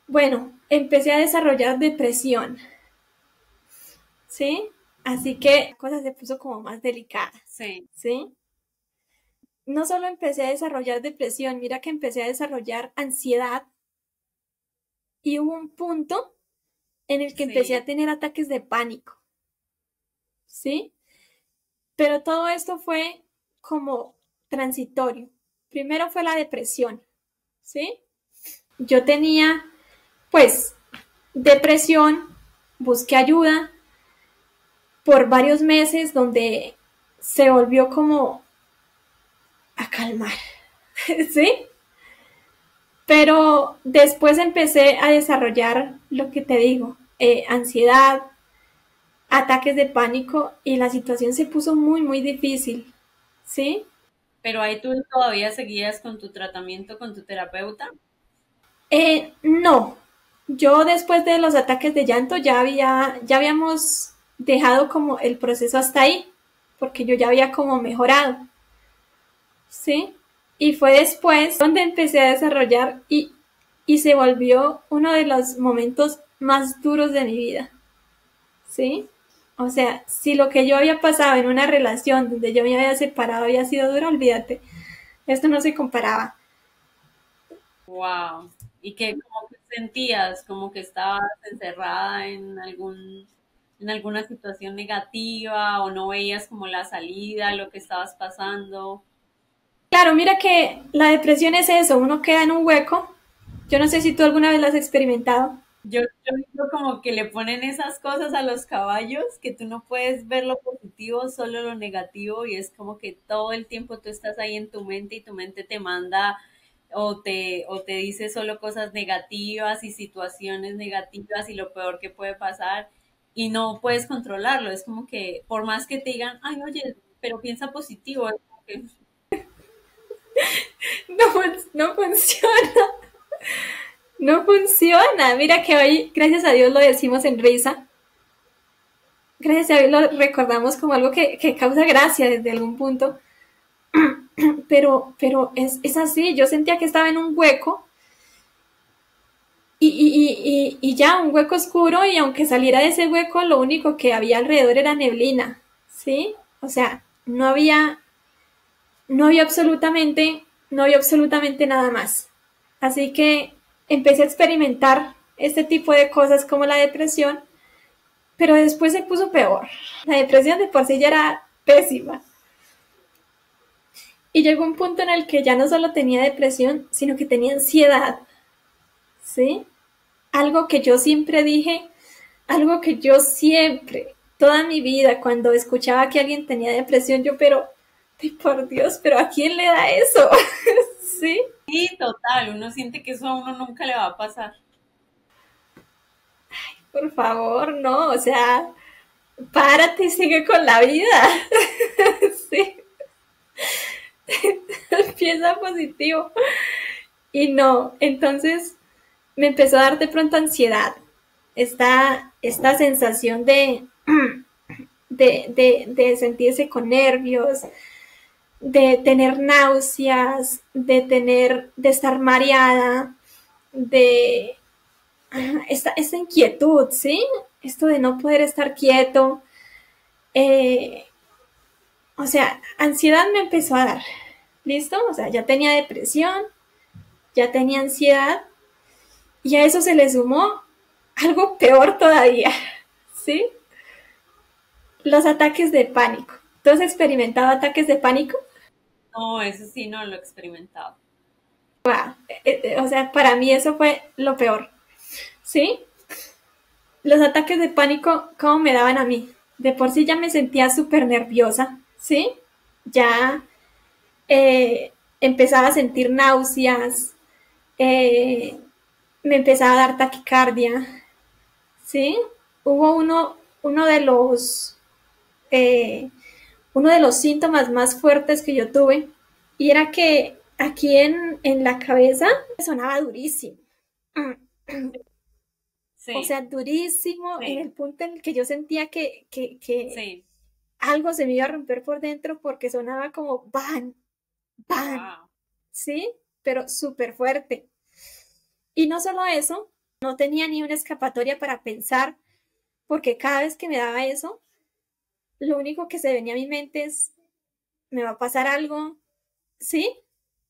Bueno, empecé a desarrollar depresión, ¿sí? Así que la cosa se puso como más delicada, Sí, ¿sí? No solo empecé a desarrollar depresión, mira que empecé a desarrollar ansiedad y hubo un punto en el que empecé a sí. tener ataques de pánico, ¿sí? Pero todo esto fue como transitorio. Primero fue la depresión, ¿sí? Yo tenía, pues, depresión, busqué ayuda por varios meses donde se volvió como a calmar, ¿sí? Pero después empecé a desarrollar lo que te digo, ansiedad, ataques de pánico y la situación se puso muy difícil, ¿sí? Pero ahí tú todavía seguías con tu tratamiento con tu terapeuta. No, yo después de los ataques de llanto ya habíamos dejado como el proceso hasta ahí, porque yo ya había como mejorado, ¿sí? Y fue después donde empecé a desarrollar y se volvió uno de los momentos más duros de mi vida, ¿sí? O sea, si lo que yo había pasado en una relación donde yo me había separado había sido duro, olvídate, esto no se comparaba. Wow. ¿Y qué como que sentías? Como que estabas encerrada en alguna situación negativa o no veías como la salida, lo que estabas pasando. Claro, mira que la depresión es eso, uno queda en un hueco. Yo no sé si tú alguna vez lo has experimentado. Yo digo como que le ponen esas cosas a los caballos, que tú no puedes ver lo positivo, solo lo negativo, y es como que todo el tiempo tú estás ahí en tu mente y tu mente te manda o te dice solo cosas negativas y situaciones negativas y lo peor que puede pasar y no puedes controlarlo. Es como que por más que te digan, ay, oye, pero piensa positivo, es como que, No, no funciona, no funciona. Mira que hoy, gracias a Dios, lo decimos en risa. Gracias a Dios lo recordamos como algo que causa gracia desde algún punto. Pero es así, yo sentía que estaba en un hueco y ya, un hueco oscuro y aunque saliera de ese hueco, lo único que había alrededor era neblina, ¿sí? O sea, no había absolutamente nada más. Así que empecé a experimentar este tipo de cosas como la depresión, pero después se puso peor. La depresión de por sí ya era pésima. Y llegó un punto en el que ya no solo tenía depresión, sino que tenía ansiedad, ¿sí? Algo que yo siempre dije, algo que yo siempre, toda mi vida, cuando escuchaba que alguien tenía depresión, yo, pero, ay, por Dios, pero ¿a quién le da eso? ¿Sí? sí, total, uno siente que eso a uno nunca le va a pasar. Por favor, no, o sea, párate y sigue con la vida. Sí, empieza positivo. Y no, entonces me empezó a dar de pronto ansiedad, esta sensación de sentirse con nervios, de tener náuseas, de estar mareada, de esta inquietud, ¿sí? Esto de no poder estar quieto. Eh, o sea, ansiedad me empezó a dar, ¿listo? O sea, ya tenía depresión, ya tenía ansiedad y a eso se le sumó algo peor todavía, ¿sí? Los ataques de pánico. ¿Tú has experimentado ataques de pánico? No, eso sí no lo he experimentado. O sea, para mí eso fue lo peor, ¿sí? Los ataques de pánico, ¿cómo me daban a mí? De por sí ya me sentía súper nerviosa, ¿sí? Ya empezaba a sentir náuseas, eh, me empezaba a dar taquicardia, ¿sí? Hubo eh, uno de los síntomas más fuertes que yo tuve, y era que aquí en la cabeza me sonaba durísimo. O Sí, sea, durísimo en sí, el punto en el que yo sentía que sí. algo se me iba a romper por dentro porque sonaba como van, van, Wow. ¿sí? Pero súper fuerte. Y no solo eso, no tenía ni una escapatoria para pensar, porque cada vez que me daba eso, lo único que se venía a mi mente es, me va a pasar algo, ¿sí?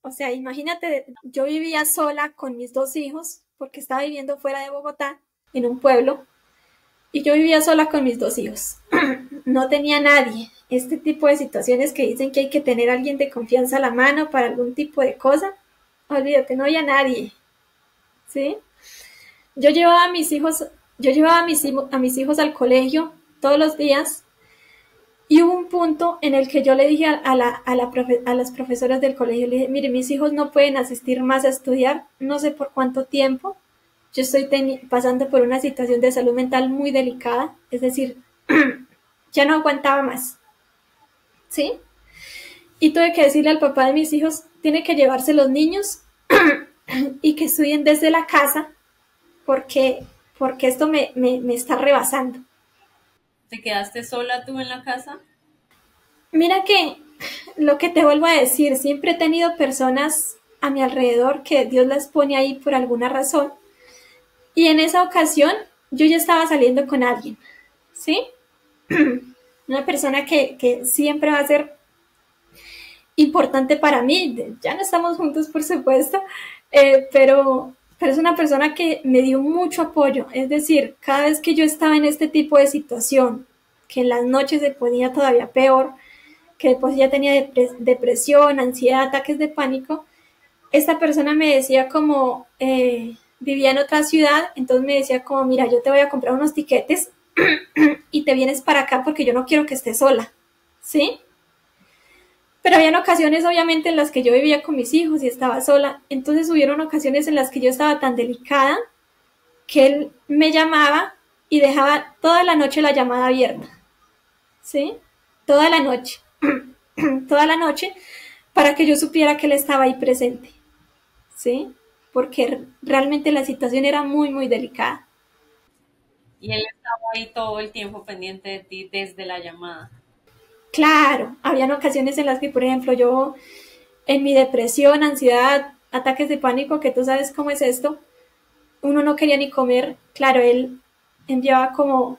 O sea, imagínate, yo vivía sola con mis dos hijos, porque estaba viviendo fuera de Bogotá, en un pueblo, y yo vivía sola con mis dos hijos. No tenía nadie. Este tipo de situaciones que dicen que hay que tener a alguien de confianza a la mano para algún tipo de cosa, olvídate, no había nadie, ¿sí? Yo llevaba a mis hijos, yo llevaba a mis hijos al colegio todos los días y hubo un punto en el que yo le dije a las profesoras del colegio, le dije, mire, mis hijos no pueden asistir más a estudiar, no sé por cuánto tiempo, yo estoy pasando por una situación de salud mental muy delicada, es decir, ya no aguantaba más, ¿sí? Y tuve que decirle al papá de mis hijos, tiene que llevarse los niños y que estudien desde la casa porque, porque esto me está rebasando. ¿Te quedaste sola tú en la casa? Mira que lo que te vuelvo a decir, siempre he tenido personas a mi alrededor que Dios las pone ahí por alguna razón. Y en esa ocasión yo ya estaba saliendo con alguien, ¿sí? Una persona que siempre va a ser importante para mí. Ya no estamos juntos, por supuesto, pero es una persona que me dio mucho apoyo. Es decir, cada vez que yo estaba en este tipo de situación, que en las noches se ponía todavía peor, que pues ya tenía depresión, ansiedad, ataques de pánico, esta persona me decía como, vivía en otra ciudad, entonces me decía como, mira, yo te voy a comprar unos tiquetes y te vienes para acá porque yo no quiero que estés sola, ¿sí? Pero habían ocasiones, obviamente, en las que yo vivía con mis hijos y estaba sola. Entonces hubieron ocasiones en las que yo estaba tan delicada que él me llamaba y dejaba toda la noche la llamada abierta, ¿sí? Toda la noche, toda la noche, para que yo supiera que él estaba ahí presente, ¿sí? Porque realmente la situación era muy, muy delicada. Y él estaba ahí todo el tiempo pendiente de ti desde la llamada. Claro, habían ocasiones en las que, por ejemplo, yo en mi depresión, ansiedad, ataques de pánico, que tú sabes cómo es esto, uno no quería ni comer. Claro, él enviaba como,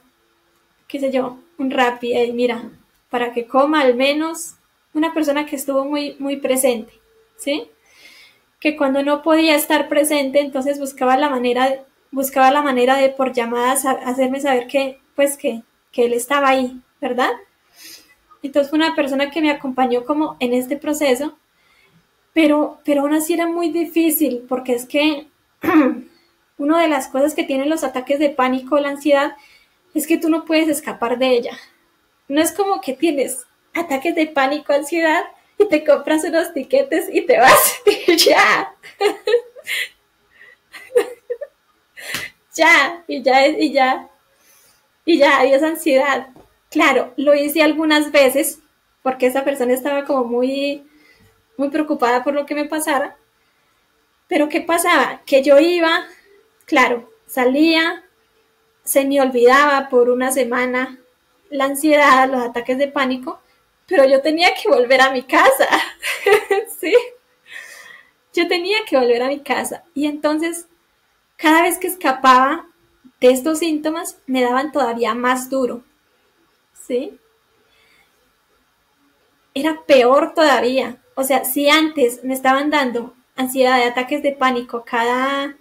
qué sé yo, un Rappi, y mira, para que coma al menos una persona que estuvo muy, muy presente, ¿sí? Que cuando no podía estar presente, entonces buscaba la manera de por llamadas hacerme saber que, pues que él estaba ahí, ¿verdad? Entonces fue una persona que me acompañó como en este proceso, pero aún así era muy difícil, porque es que una de las cosas que tienen los ataques de pánico o la ansiedad es que tú no puedes escapar de ella. No es como que tienes ataques de pánico, ansiedad, y te compras unos tiquetes y te vas y ya, ya, y ya, y ya, y ya, adiós ansiedad. Claro, lo hice algunas veces porque esa persona estaba como muy, muy preocupada por lo que me pasara. Pero ¿qué pasaba? Que yo iba, claro, salía, se me olvidaba por una semana la ansiedad, los ataques de pánico, pero yo tenía que volver a mi casa, ¿sí? Yo tenía que volver a mi casa. Y entonces, cada vez que escapaba de estos síntomas, me daban todavía más duro, ¿sí? Era peor todavía. O sea, si antes me estaban dando ansiedad de ataques de pánico cada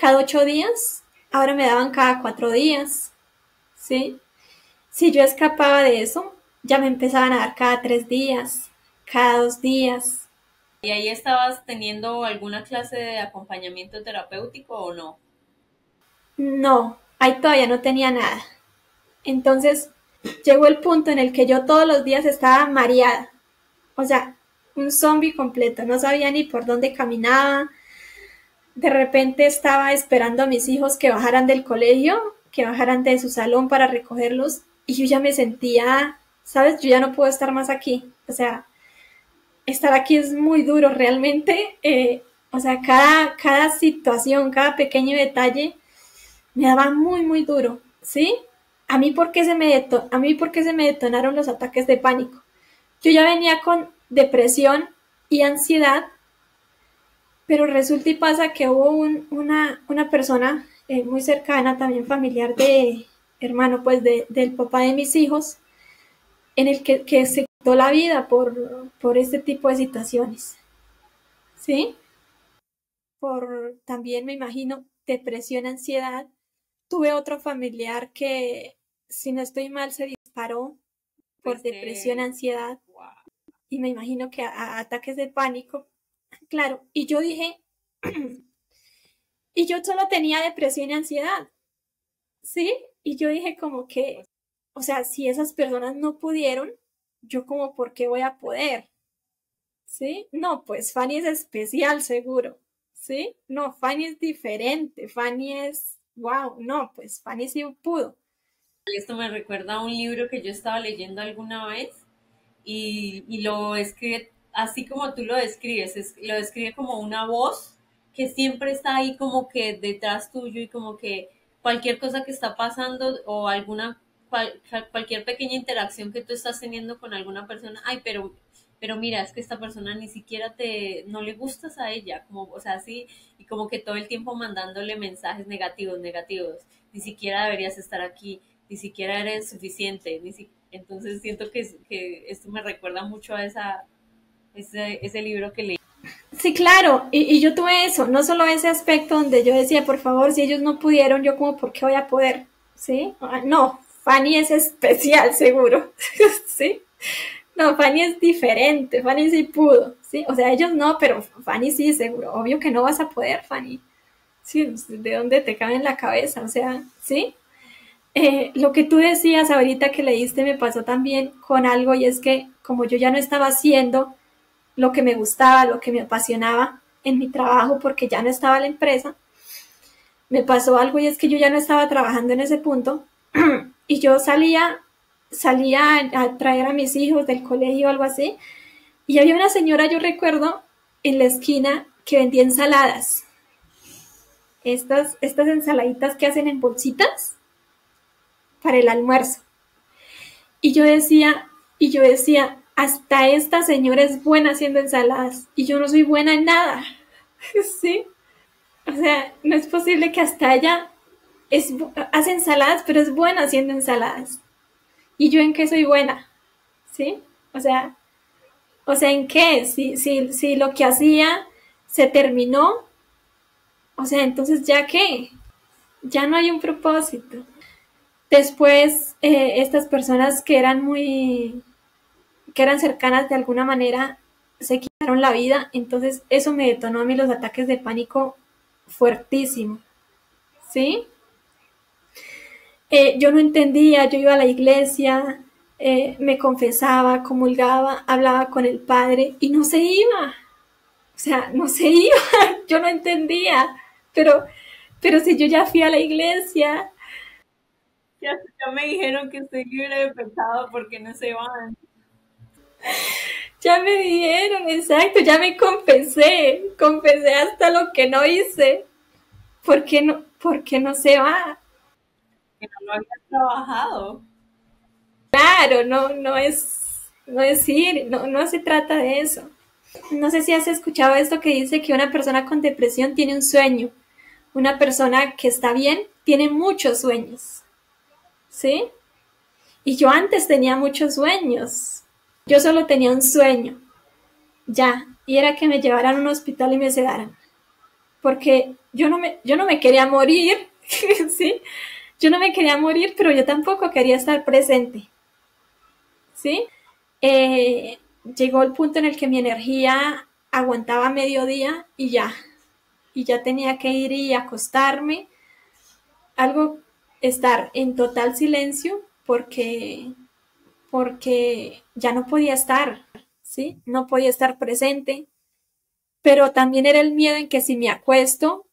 8 días, ahora me daban cada 4 días, ¿sí? Si yo escapaba de eso, ya me empezaban a dar cada 3 días, cada 2 días. ¿Y ahí estabas teniendo alguna clase de acompañamiento terapéutico o no? No, ahí todavía no tenía nada. Entonces llegó el punto en el que yo todos los días estaba mareada. O sea, un zombie completo. No sabía ni por dónde caminaba. De repente estaba esperando a mis hijos que bajaran del colegio, que bajaran de su salón para recogerlos. Y yo ya me sentía, ¿sabes? Yo ya no puedo estar más aquí. O sea, estar aquí es muy duro realmente. O sea, cada situación, cada pequeño detalle me daba muy, muy duro, ¿sí? A mí por qué se me detonaron los ataques de pánico. Yo ya venía con depresión y ansiedad, pero resulta y pasa que hubo una persona muy cercana, también familiar de hermano, pues del papá de mis hijos, en el que se quitó la vida por este tipo de situaciones, ¿sí? Por también me imagino depresión, ansiedad. Tuve otro familiar que, si no estoy mal, se disparó por depresión, Fuiste, ansiedad, wow. y me imagino que a ataques de pánico. Claro, y yo dije, y yo solo tenía depresión y ansiedad, ¿sí? Y yo dije como que, o sea, si esas personas no pudieron, yo como, ¿por qué voy a poder? ¿Sí? No, pues Fanny es especial, seguro, ¿sí? No, Fanny es diferente, Fanny es, wow, no, pues Fanny sí pudo. Esto me recuerda a un libro que yo estaba leyendo alguna vez y lo escribe así como tú lo describes, lo describe como una voz que siempre está ahí como que detrás tuyo y como que cualquier cosa que está pasando o cualquier pequeña interacción que tú estás teniendo con alguna persona, ay, pero mira, es que esta persona ni siquiera no le gustas a ella, como, o sea, así, y como que todo el tiempo mandándole mensajes negativos, negativos, ni siquiera deberías estar aquí, ni siquiera eres suficiente, entonces siento que esto me recuerda mucho a ese libro que leí. Sí, claro, y yo tuve eso, no solo ese aspecto donde yo decía, por favor, si ellos no pudieron, yo como, ¿por qué voy a poder? ¿Sí? No, Fanny es especial, seguro, ¿sí? No, Fanny es diferente, Fanny sí pudo, ¿sí? O sea, ellos no, pero Fanny sí, seguro. Obvio que no vas a poder, Fanny. Sí, ¿de dónde te cabe en la cabeza? O sea, ¿sí? Lo que tú decías ahorita que leíste me pasó también con algo y es que como yo ya no estaba haciendo lo que me gustaba, lo que me apasionaba en mi trabajo porque ya no estaba la empresa, me pasó algo y es que yo ya no estaba trabajando en ese punto y yo salía a traer a mis hijos del colegio o algo así y había una señora, yo recuerdo, en la esquina que vendía ensaladas. Estas ensaladitas que hacen en bolsitas para el almuerzo. Y yo decía, hasta esta señora es buena haciendo ensaladas y yo no soy buena en nada. ¿Sí? O sea, no es posible que hasta ella hace ensaladas, pero es buena haciendo ensaladas. ¿Y yo en qué soy buena? ¿Sí? O sea, ¿en qué? Si lo que hacía se terminó, o sea, entonces ¿ya qué? Ya no hay un propósito. Después, estas personas que eran cercanas de alguna manera, se quitaron la vida, entonces eso me detonó a mí los ataques de pánico fuertísimo, ¿sí? Yo no entendía, yo iba a la iglesia, me confesaba, comulgaba, hablaba con el padre y no se iba, o sea, no se iba, yo no entendía, pero, pero si yo ya fui a la iglesia. Ya me dijeron que estoy libre de pecado porque no se van. Ya me dijeron, exacto, ya me confesé hasta lo que no hice. Por qué no se va? Que no lo habías trabajado. Claro, no es ir, no se trata de eso. No sé si has escuchado esto que dice que una persona con depresión tiene un sueño. Una persona que está bien tiene muchos sueños. ¿Sí? Y yo antes tenía muchos sueños. Yo solo tenía un sueño. Ya. Y era que me llevaran a un hospital y me sedaran. Porque yo no me quería morir, ¿sí? Yo no me quería morir, pero yo tampoco quería estar presente, ¿sí? Llegó el punto en el que mi energía aguantaba mediodía y ya tenía que ir y acostarme, algo, estar en total silencio porque ya no podía estar, ¿sí? No podía estar presente, pero también era el miedo en que si me acuesto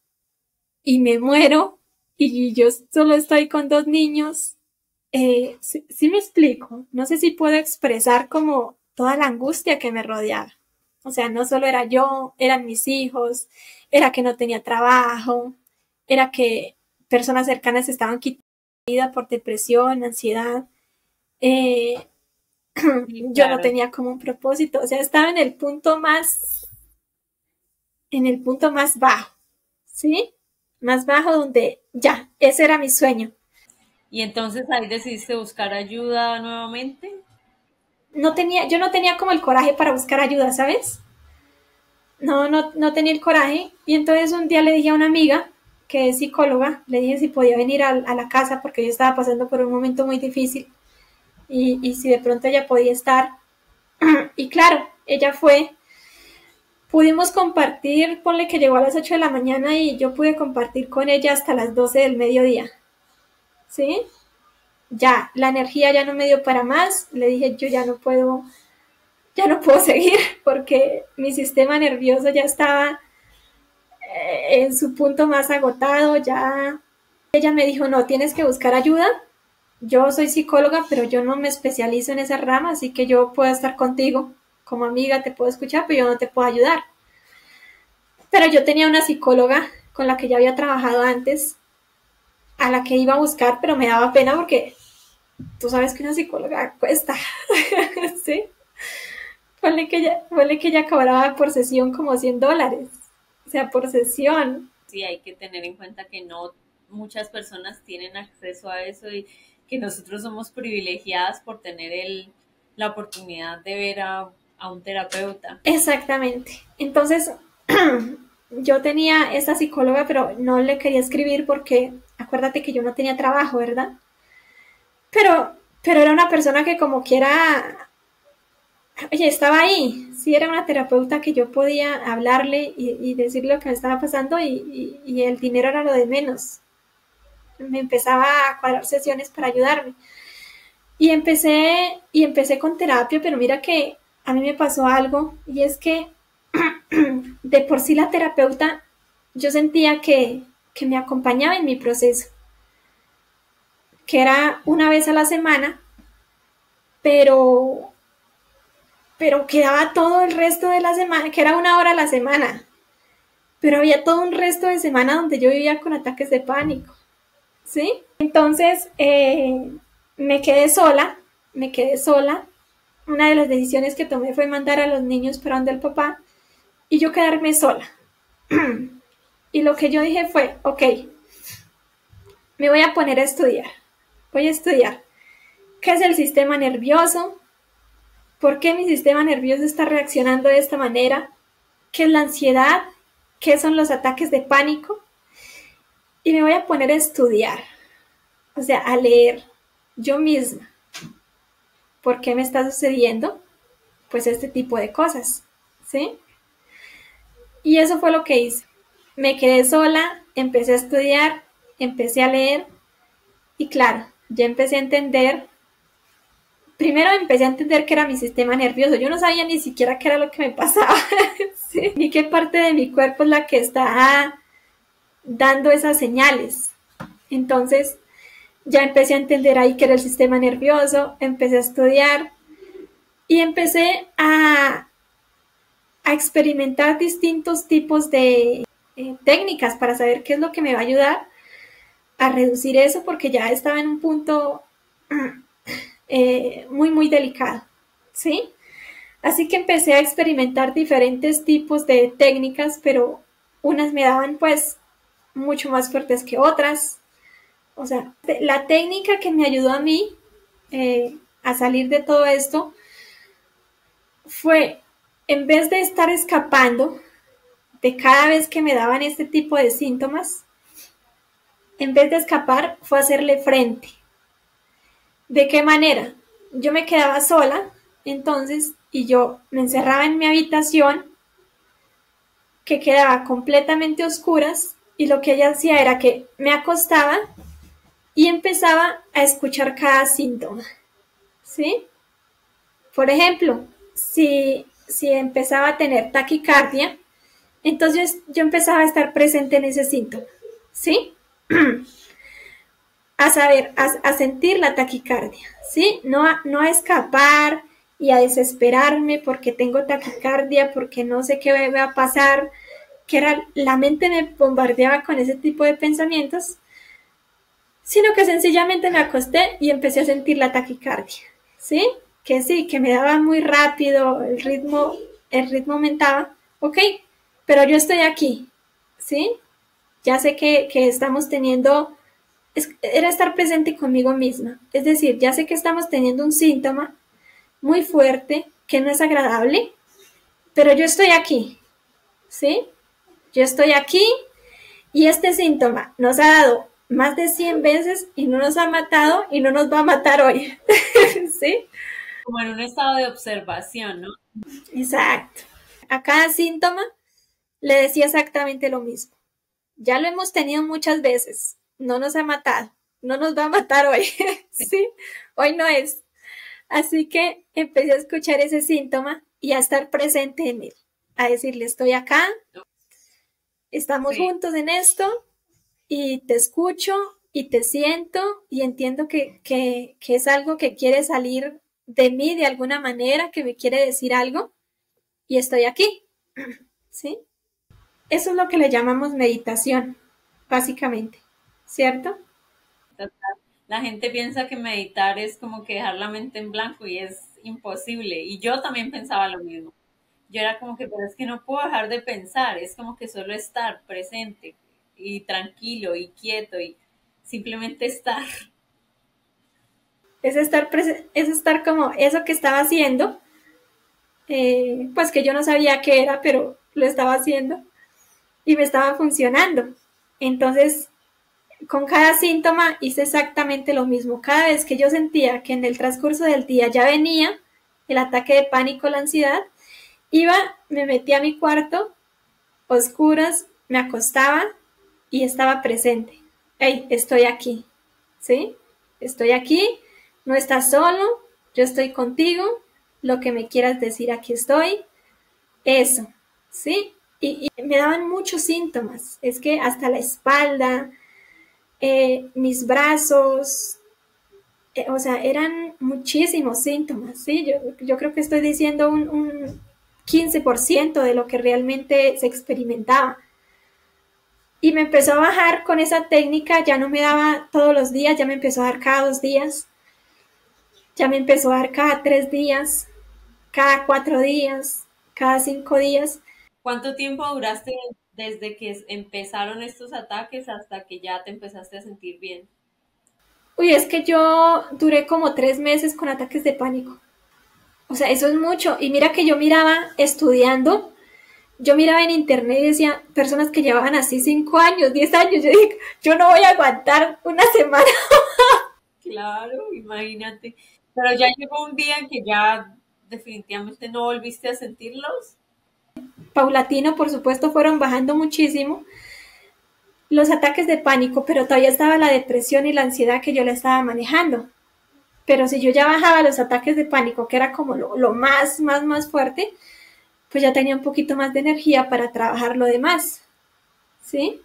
y me muero y yo solo estoy con dos niños, sí me explico, no sé si puedo expresar como toda la angustia que me rodeaba. O sea, no solo era yo, eran mis hijos, era que no tenía trabajo, era que personas cercanas estaban quitando la vida por depresión, ansiedad. Eh, Sí, yo no claro. tenía como un propósito, o sea, estaba en el punto más bajo, ¿sí? Más bajo donde ya, ese era mi sueño. Y entonces ahí decidiste buscar ayuda nuevamente. Yo no tenía como el coraje para buscar ayuda, ¿sabes? No tenía el coraje. Y entonces un día le dije a una amiga que es psicóloga, le dije si podía venir a la casa porque yo estaba pasando por un momento muy difícil y si de pronto ella podía estar. Y claro, ella fue, pudimos compartir, ponle que llegó a las 8 de la mañana y yo pude compartir con ella hasta las 12 del mediodía, ¿sí? Ya, la energía ya no me dio para más, le dije yo ya no puedo seguir porque mi sistema nervioso ya estaba en su punto más agotado, ya ella me dijo, no, tienes que buscar ayuda. Yo soy psicóloga, pero yo no me especializo en esa rama, así que yo puedo estar contigo como amiga, te puedo escuchar, pero yo no te puedo ayudar. Pero yo tenía una psicóloga con la que ya había trabajado antes, a la que iba a buscar, pero me daba pena porque tú sabes que una psicóloga cuesta, ¿sí? Ponle que ella cobraba por sesión como $100, o sea, por sesión. Sí, hay que tener en cuenta que no muchas personas tienen acceso a eso y que nosotros somos privilegiadas por tener la oportunidad de ver a un terapeuta. Exactamente. Entonces, yo tenía esta psicóloga, pero no le quería escribir porque acuérdate que yo no tenía trabajo, ¿verdad? Pero era una persona que como quiera oye, estaba ahí, sí era una terapeuta que yo podía hablarle y decirle lo que me estaba pasando y el dinero era lo de menos. Me empezaba a cuadrar sesiones para ayudarme. Y empecé con terapia, pero mira que a mí me pasó algo y es que de por sí la terapeuta yo sentía que me acompañaba en mi proceso, que era una vez a la semana, pero, pero quedaba todo el resto de la semana, que era una hora a la semana, pero había todo un resto de semana donde yo vivía con ataques de pánico, ¿sí? Entonces me quedé sola, me quedé sola. Una de las decisiones que tomé fue mandar a los niños para donde el papá y yo quedarme sola. Y lo que yo dije fue, ok, me voy a poner a estudiar. Voy a estudiar. ¿Qué es el sistema nervioso? ¿Por qué mi sistema nervioso está reaccionando de esta manera? ¿Qué es la ansiedad? ¿Qué son los ataques de pánico? Y me voy a poner a estudiar. O sea, a leer yo misma. ¿Por qué me está sucediendo? Pues este tipo de cosas. ¿Sí? Y eso fue lo que hice. Me quedé sola, empecé a estudiar, empecé a leer y claro, ya empecé a entender, primero empecé a entender que era mi sistema nervioso, yo no sabía ni siquiera qué era lo que me pasaba, ¿sí? Ni qué parte de mi cuerpo es la que está dando esas señales. Entonces ya empecé a entender ahí que era el sistema nervioso, empecé a estudiar y empecé a experimentar distintos tipos de técnicas para saber qué es lo que me va a ayudar a reducir eso porque ya estaba en un punto muy, muy delicado, ¿sí? Así que empecé a experimentar diferentes tipos de técnicas, pero unas me daban pues mucho más fuertes que otras. O sea, la técnica que me ayudó a mí a salir de todo esto fue, en vez de estar escapando de cada vez que me daban este tipo de síntomas, en vez de escapar, fue hacerle frente. ¿De qué manera? Yo me quedaba sola, entonces, y yo me encerraba en mi habitación, que quedaba completamente a oscuras, y lo que ella hacía era que me acostaba y empezaba a escuchar cada síntoma, ¿sí? Por ejemplo, si empezaba a tener taquicardia, entonces yo empezaba a estar presente en ese síntoma, ¿sí? A saber, a sentir la taquicardia, ¿sí? No a escapar y a desesperarme porque tengo taquicardia, porque no sé qué va a pasar, que era, la mente me bombardeaba con ese tipo de pensamientos, sino que sencillamente me acosté y empecé a sentir la taquicardia, ¿sí? Que sí, que me daba muy rápido, el ritmo aumentaba, ok, pero yo estoy aquí, ¿sí? Ya sé que estamos teniendo era estar presente conmigo misma. Es decir, ya sé que estamos teniendo un síntoma muy fuerte, que no es agradable, pero yo estoy aquí, ¿sí? Yo estoy aquí y este síntoma nos ha dado más de 100 veces y no nos ha matado y no nos va a matar hoy, ¿sí? Como en un estado de observación, ¿no? Exacto. A cada síntoma le decía exactamente lo mismo. Ya lo hemos tenido muchas veces, no nos ha matado, no nos va a matar hoy, ¿sí? Hoy no es. Así que empecé a escuchar ese síntoma y a estar presente en él, a decirle, estoy acá, estamos juntos en esto y te escucho y te siento y entiendo que es algo que quiere salir de mí de alguna manera, que me quiere decir algo y estoy aquí, ¿sí? Eso es lo que le llamamos meditación, básicamente, ¿cierto? La gente piensa que meditar es como que dejar la mente en blanco y es imposible. Y yo también pensaba lo mismo. Yo era como que, pero es que no puedo dejar de pensar, es como que solo estar presente y tranquilo y quieto y simplemente estar. Es estar como eso que estaba haciendo, pues que yo no sabía qué era, pero lo estaba haciendo y me estaba funcionando. Entonces, con cada síntoma hice exactamente lo mismo. Cada vez que yo sentía que en el transcurso del día ya venía, el ataque de pánico, la ansiedad, iba, me metía a mi cuarto, oscuras, me acostaba y estaba presente. Hey, estoy aquí, ¿sí? Estoy aquí, no estás solo, yo estoy contigo, lo que me quieras decir, aquí estoy, eso, ¿sí? Y me daban muchos síntomas, es que hasta la espalda, mis brazos, o sea, eran muchísimos síntomas, ¿sí? Yo creo que estoy diciendo un 15% de lo que realmente se experimentaba. Y me empezó a bajar con esa técnica, ya no me daba todos los días, ya me empezó a dar cada 2 días, ya me empezó a dar cada 3 días, cada 4 días, cada 5 días. ¿Cuánto tiempo duraste desde que empezaron estos ataques hasta que ya te empezaste a sentir bien? Uy, es que yo duré como 3 meses con ataques de pánico. O sea, eso es mucho. Y mira que yo miraba estudiando, yo miraba en internet y decía personas que llevaban así 5 años, 10 años. Yo dije, yo no voy a aguantar una semana. Claro, imagínate. Pero ya llegó un día en que ya definitivamente no volviste a sentirlos. Paulatino, por supuesto, fueron bajando muchísimo los ataques de pánico, pero todavía estaba la depresión y la ansiedad que yo le estaba manejando. Pero si yo ya bajaba los ataques de pánico, que era como lo más fuerte, pues ya tenía un poquito más de energía para trabajar lo demás, ¿sí?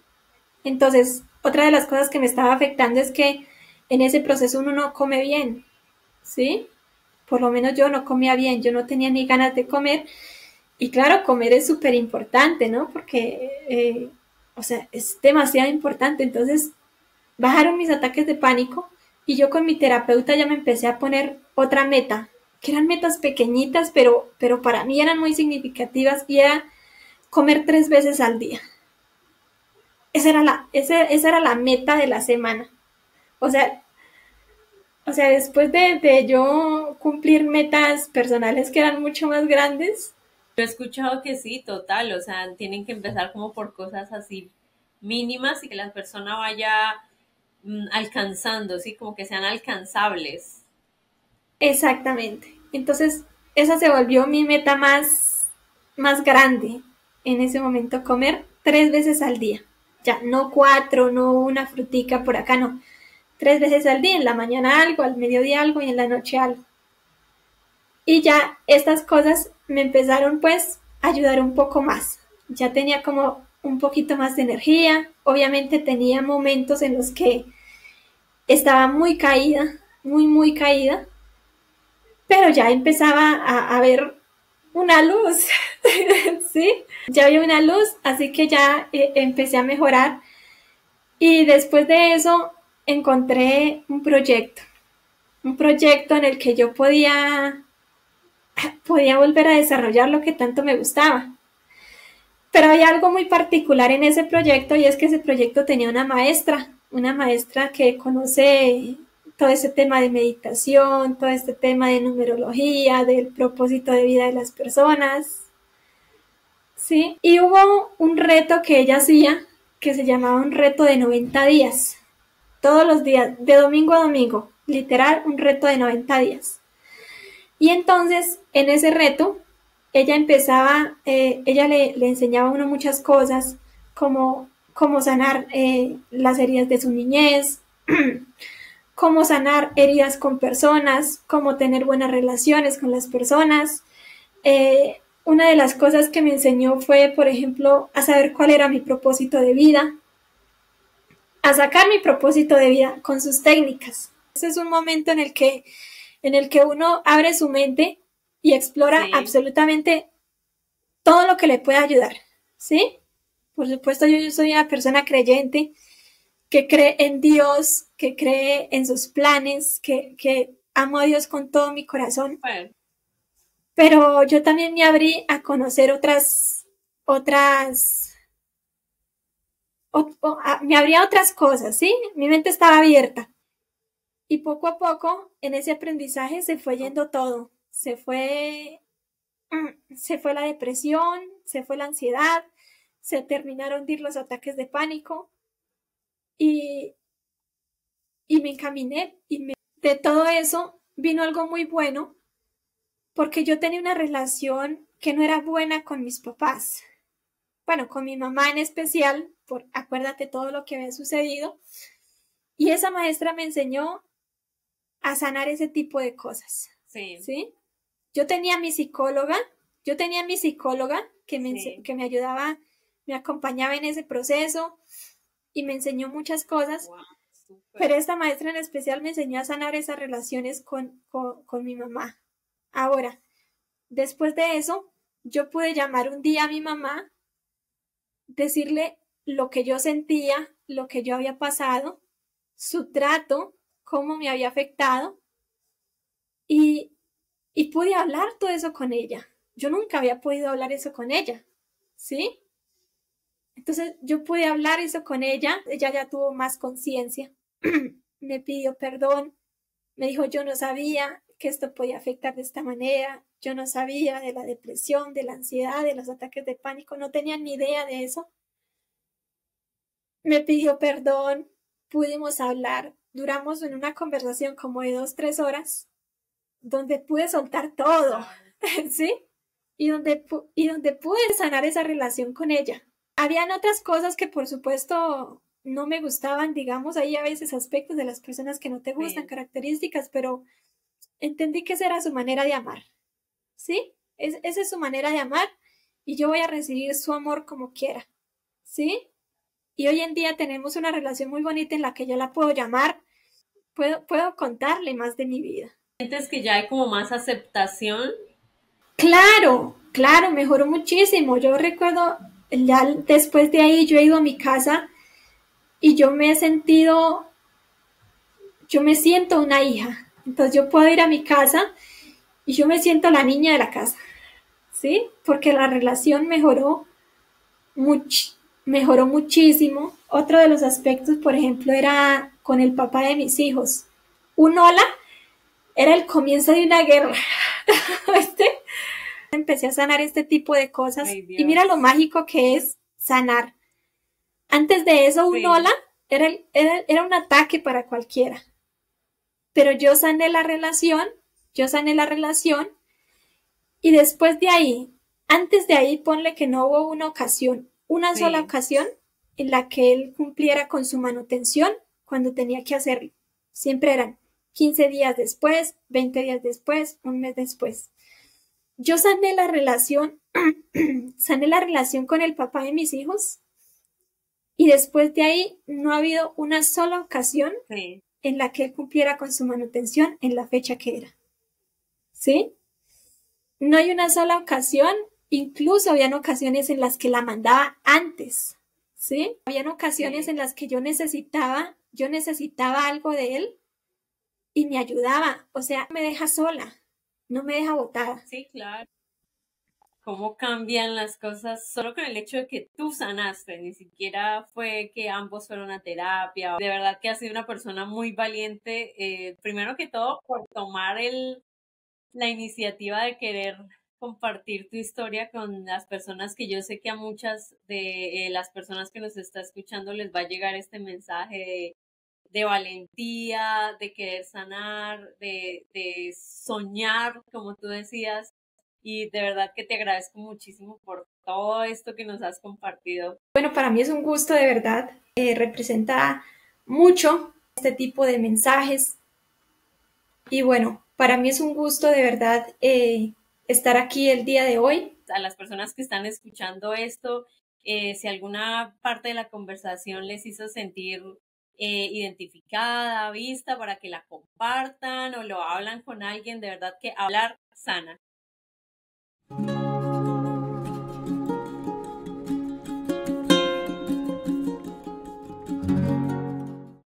Entonces, otra de las cosas que me estaba afectando es que en ese proceso uno no come bien, ¿sí? Por lo menos yo no comía bien, yo no tenía ni ganas de comer. Y claro, comer es súper importante, ¿no? Porque, o sea, es demasiado importante. Entonces, bajaron mis ataques de pánico y yo con mi terapeuta ya me empecé a poner otra meta, que eran metas pequeñitas, pero para mí eran muy significativas y era comer 3 veces al día. Esa era la meta de la semana. O sea, después de yo cumplir metas personales que eran mucho más grandes. Yo he escuchado que sí, total, o sea, tienen que empezar como por cosas así mínimas y que la persona vaya alcanzando, sí, como que sean alcanzables. Exactamente. Entonces, esa se volvió mi meta más grande en ese momento, comer 3 veces al día. Ya, no cuatro, no una frutica por acá, no. 3 veces al día, en la mañana algo, al mediodía algo y en la noche algo. Y ya estas cosas me empezaron pues a ayudar un poco más. Ya tenía como un poquito más de energía. Obviamente tenía momentos en los que estaba muy caída, muy caída, pero ya empezaba a ver una luz, ¿sí? Ya había una luz, así que ya empecé a mejorar y después de eso encontré un proyecto en el que yo podía volver a desarrollar lo que tanto me gustaba. Pero hay algo muy particular en ese proyecto y es que ese proyecto tenía una maestra que conoce todo ese tema de meditación, todo este tema de numerología, del propósito de vida de las personas, ¿sí? Y hubo un reto que ella hacía que se llamaba un reto de 90 días, todos los días, de domingo a domingo, literal, un reto de 90 días. Y entonces, en ese reto, ella le enseñaba a uno muchas cosas, como cómo sanar las heridas de su niñez, cómo sanar heridas con personas, cómo tener buenas relaciones con las personas. Una de las cosas que me enseñó fue, por ejemplo, a saber cuál era mi propósito de vida, a sacar mi propósito de vida con sus técnicas. Ese es un momento en el que uno abre su mente y explora Sí. absolutamente todo lo que le pueda ayudar, ¿sí? Por supuesto, yo soy una persona creyente que cree en Dios, que cree en sus planes, que amo a Dios con todo mi corazón, Bueno, pero yo también me abrí a conocer otras, me abría otras cosas, ¿sí? Mi mente estaba abierta. Y poco a poco, en ese aprendizaje se fue yendo todo. Se fue la depresión, se fue la ansiedad, se terminaron de ir los ataques de pánico y, y me encaminé. De todo eso vino algo muy bueno porque yo tenía una relación que no era buena con mis papás. Bueno, con mi mamá en especial, acuérdate todo lo que había sucedido. Y esa maestra me enseñó a sanar ese tipo de cosas. Sí. ¿Sí? Yo tenía mi psicóloga que me ayudaba, me acompañaba en ese proceso y me enseñó muchas cosas. Wow, pero esta maestra en especial me enseñó a sanar esas relaciones con mi mamá. Ahora, después de eso, yo pude llamar un día a mi mamá, decirle lo que yo sentía, lo que yo había pasado, su trato, cómo me había afectado y, y pude hablar todo eso con ella. Yo nunca había podido hablar eso con ella, ¿sí? Entonces yo pude hablar eso con ella ya tuvo más conciencia, me pidió perdón, me dijo yo no sabía que esto podía afectar de esta manera, yo no sabía de la depresión, de la ansiedad, de los ataques de pánico, no tenía ni idea de eso. Me pidió perdón, pudimos hablar, duramos en una conversación como de 2, 3 horas, donde pude soltar todo, ¿sí? Y donde pude sanar esa relación con ella. Habían otras cosas que por supuesto no me gustaban, digamos, hay a veces aspectos de las personas que no te gustan, características, pero entendí que esa era su manera de amar, ¿sí? Esa es su manera de amar y yo voy a recibir su amor como quiera, ¿sí? Y hoy en día tenemos una relación muy bonita en la que yo la puedo llamar, puedo contarle más de mi vida. ¿Sientes que ya hay como más aceptación? Claro, claro, mejoró muchísimo. Yo recuerdo, ya después de ahí yo he ido a mi casa y yo me siento una hija. Entonces yo puedo ir a mi casa y yo me siento la niña de la casa, ¿sí? Porque la relación mejoró muchísimo. Otro de los aspectos, por ejemplo, era con el papá de mis hijos. Un hola era el comienzo de una guerra. Empecé a sanar este tipo de cosas y mira lo mágico que es sanar. Antes de eso, un hola era un ataque para cualquiera. Pero yo sané la relación y después de ahí, antes de ahí, ponle que no hubo una sola ocasión en la que él cumpliera con su manutención cuando tenía que hacerlo. Siempre eran 15 días después, 20 días después, un mes después. Yo sané la relación con el papá de mis hijos y después de ahí no ha habido una sola ocasión en la que él cumpliera con su manutención en la fecha que era. ¿Sí? No hay una sola ocasión, incluso habían ocasiones en las que la mandaba antes, ¿sí? Habían ocasiones en las que yo necesitaba algo de él y me ayudaba, o sea, me deja sola, no me deja botada. Sí, claro. Cómo cambian las cosas solo con el hecho de que tú sanaste, ni siquiera fue que ambos fueron a terapia. De verdad que has sido una persona muy valiente, primero que todo por tomar la iniciativa de querer compartir tu historia con las personas que yo sé que a muchas de las personas que nos está escuchando les va a llegar este mensaje de valentía, de querer sanar, de soñar, como tú decías. Y de verdad que te agradezco muchísimo por todo esto que nos has compartido. Bueno, para mí es un gusto de verdad. Representa mucho este tipo de mensajes. Y bueno, para mí es un gusto de verdad estar aquí el día de hoy. A las personas que están escuchando esto, si alguna parte de la conversación les hizo sentir identificada, vista, para que la compartan o lo hablan con alguien, de verdad que hablar sana.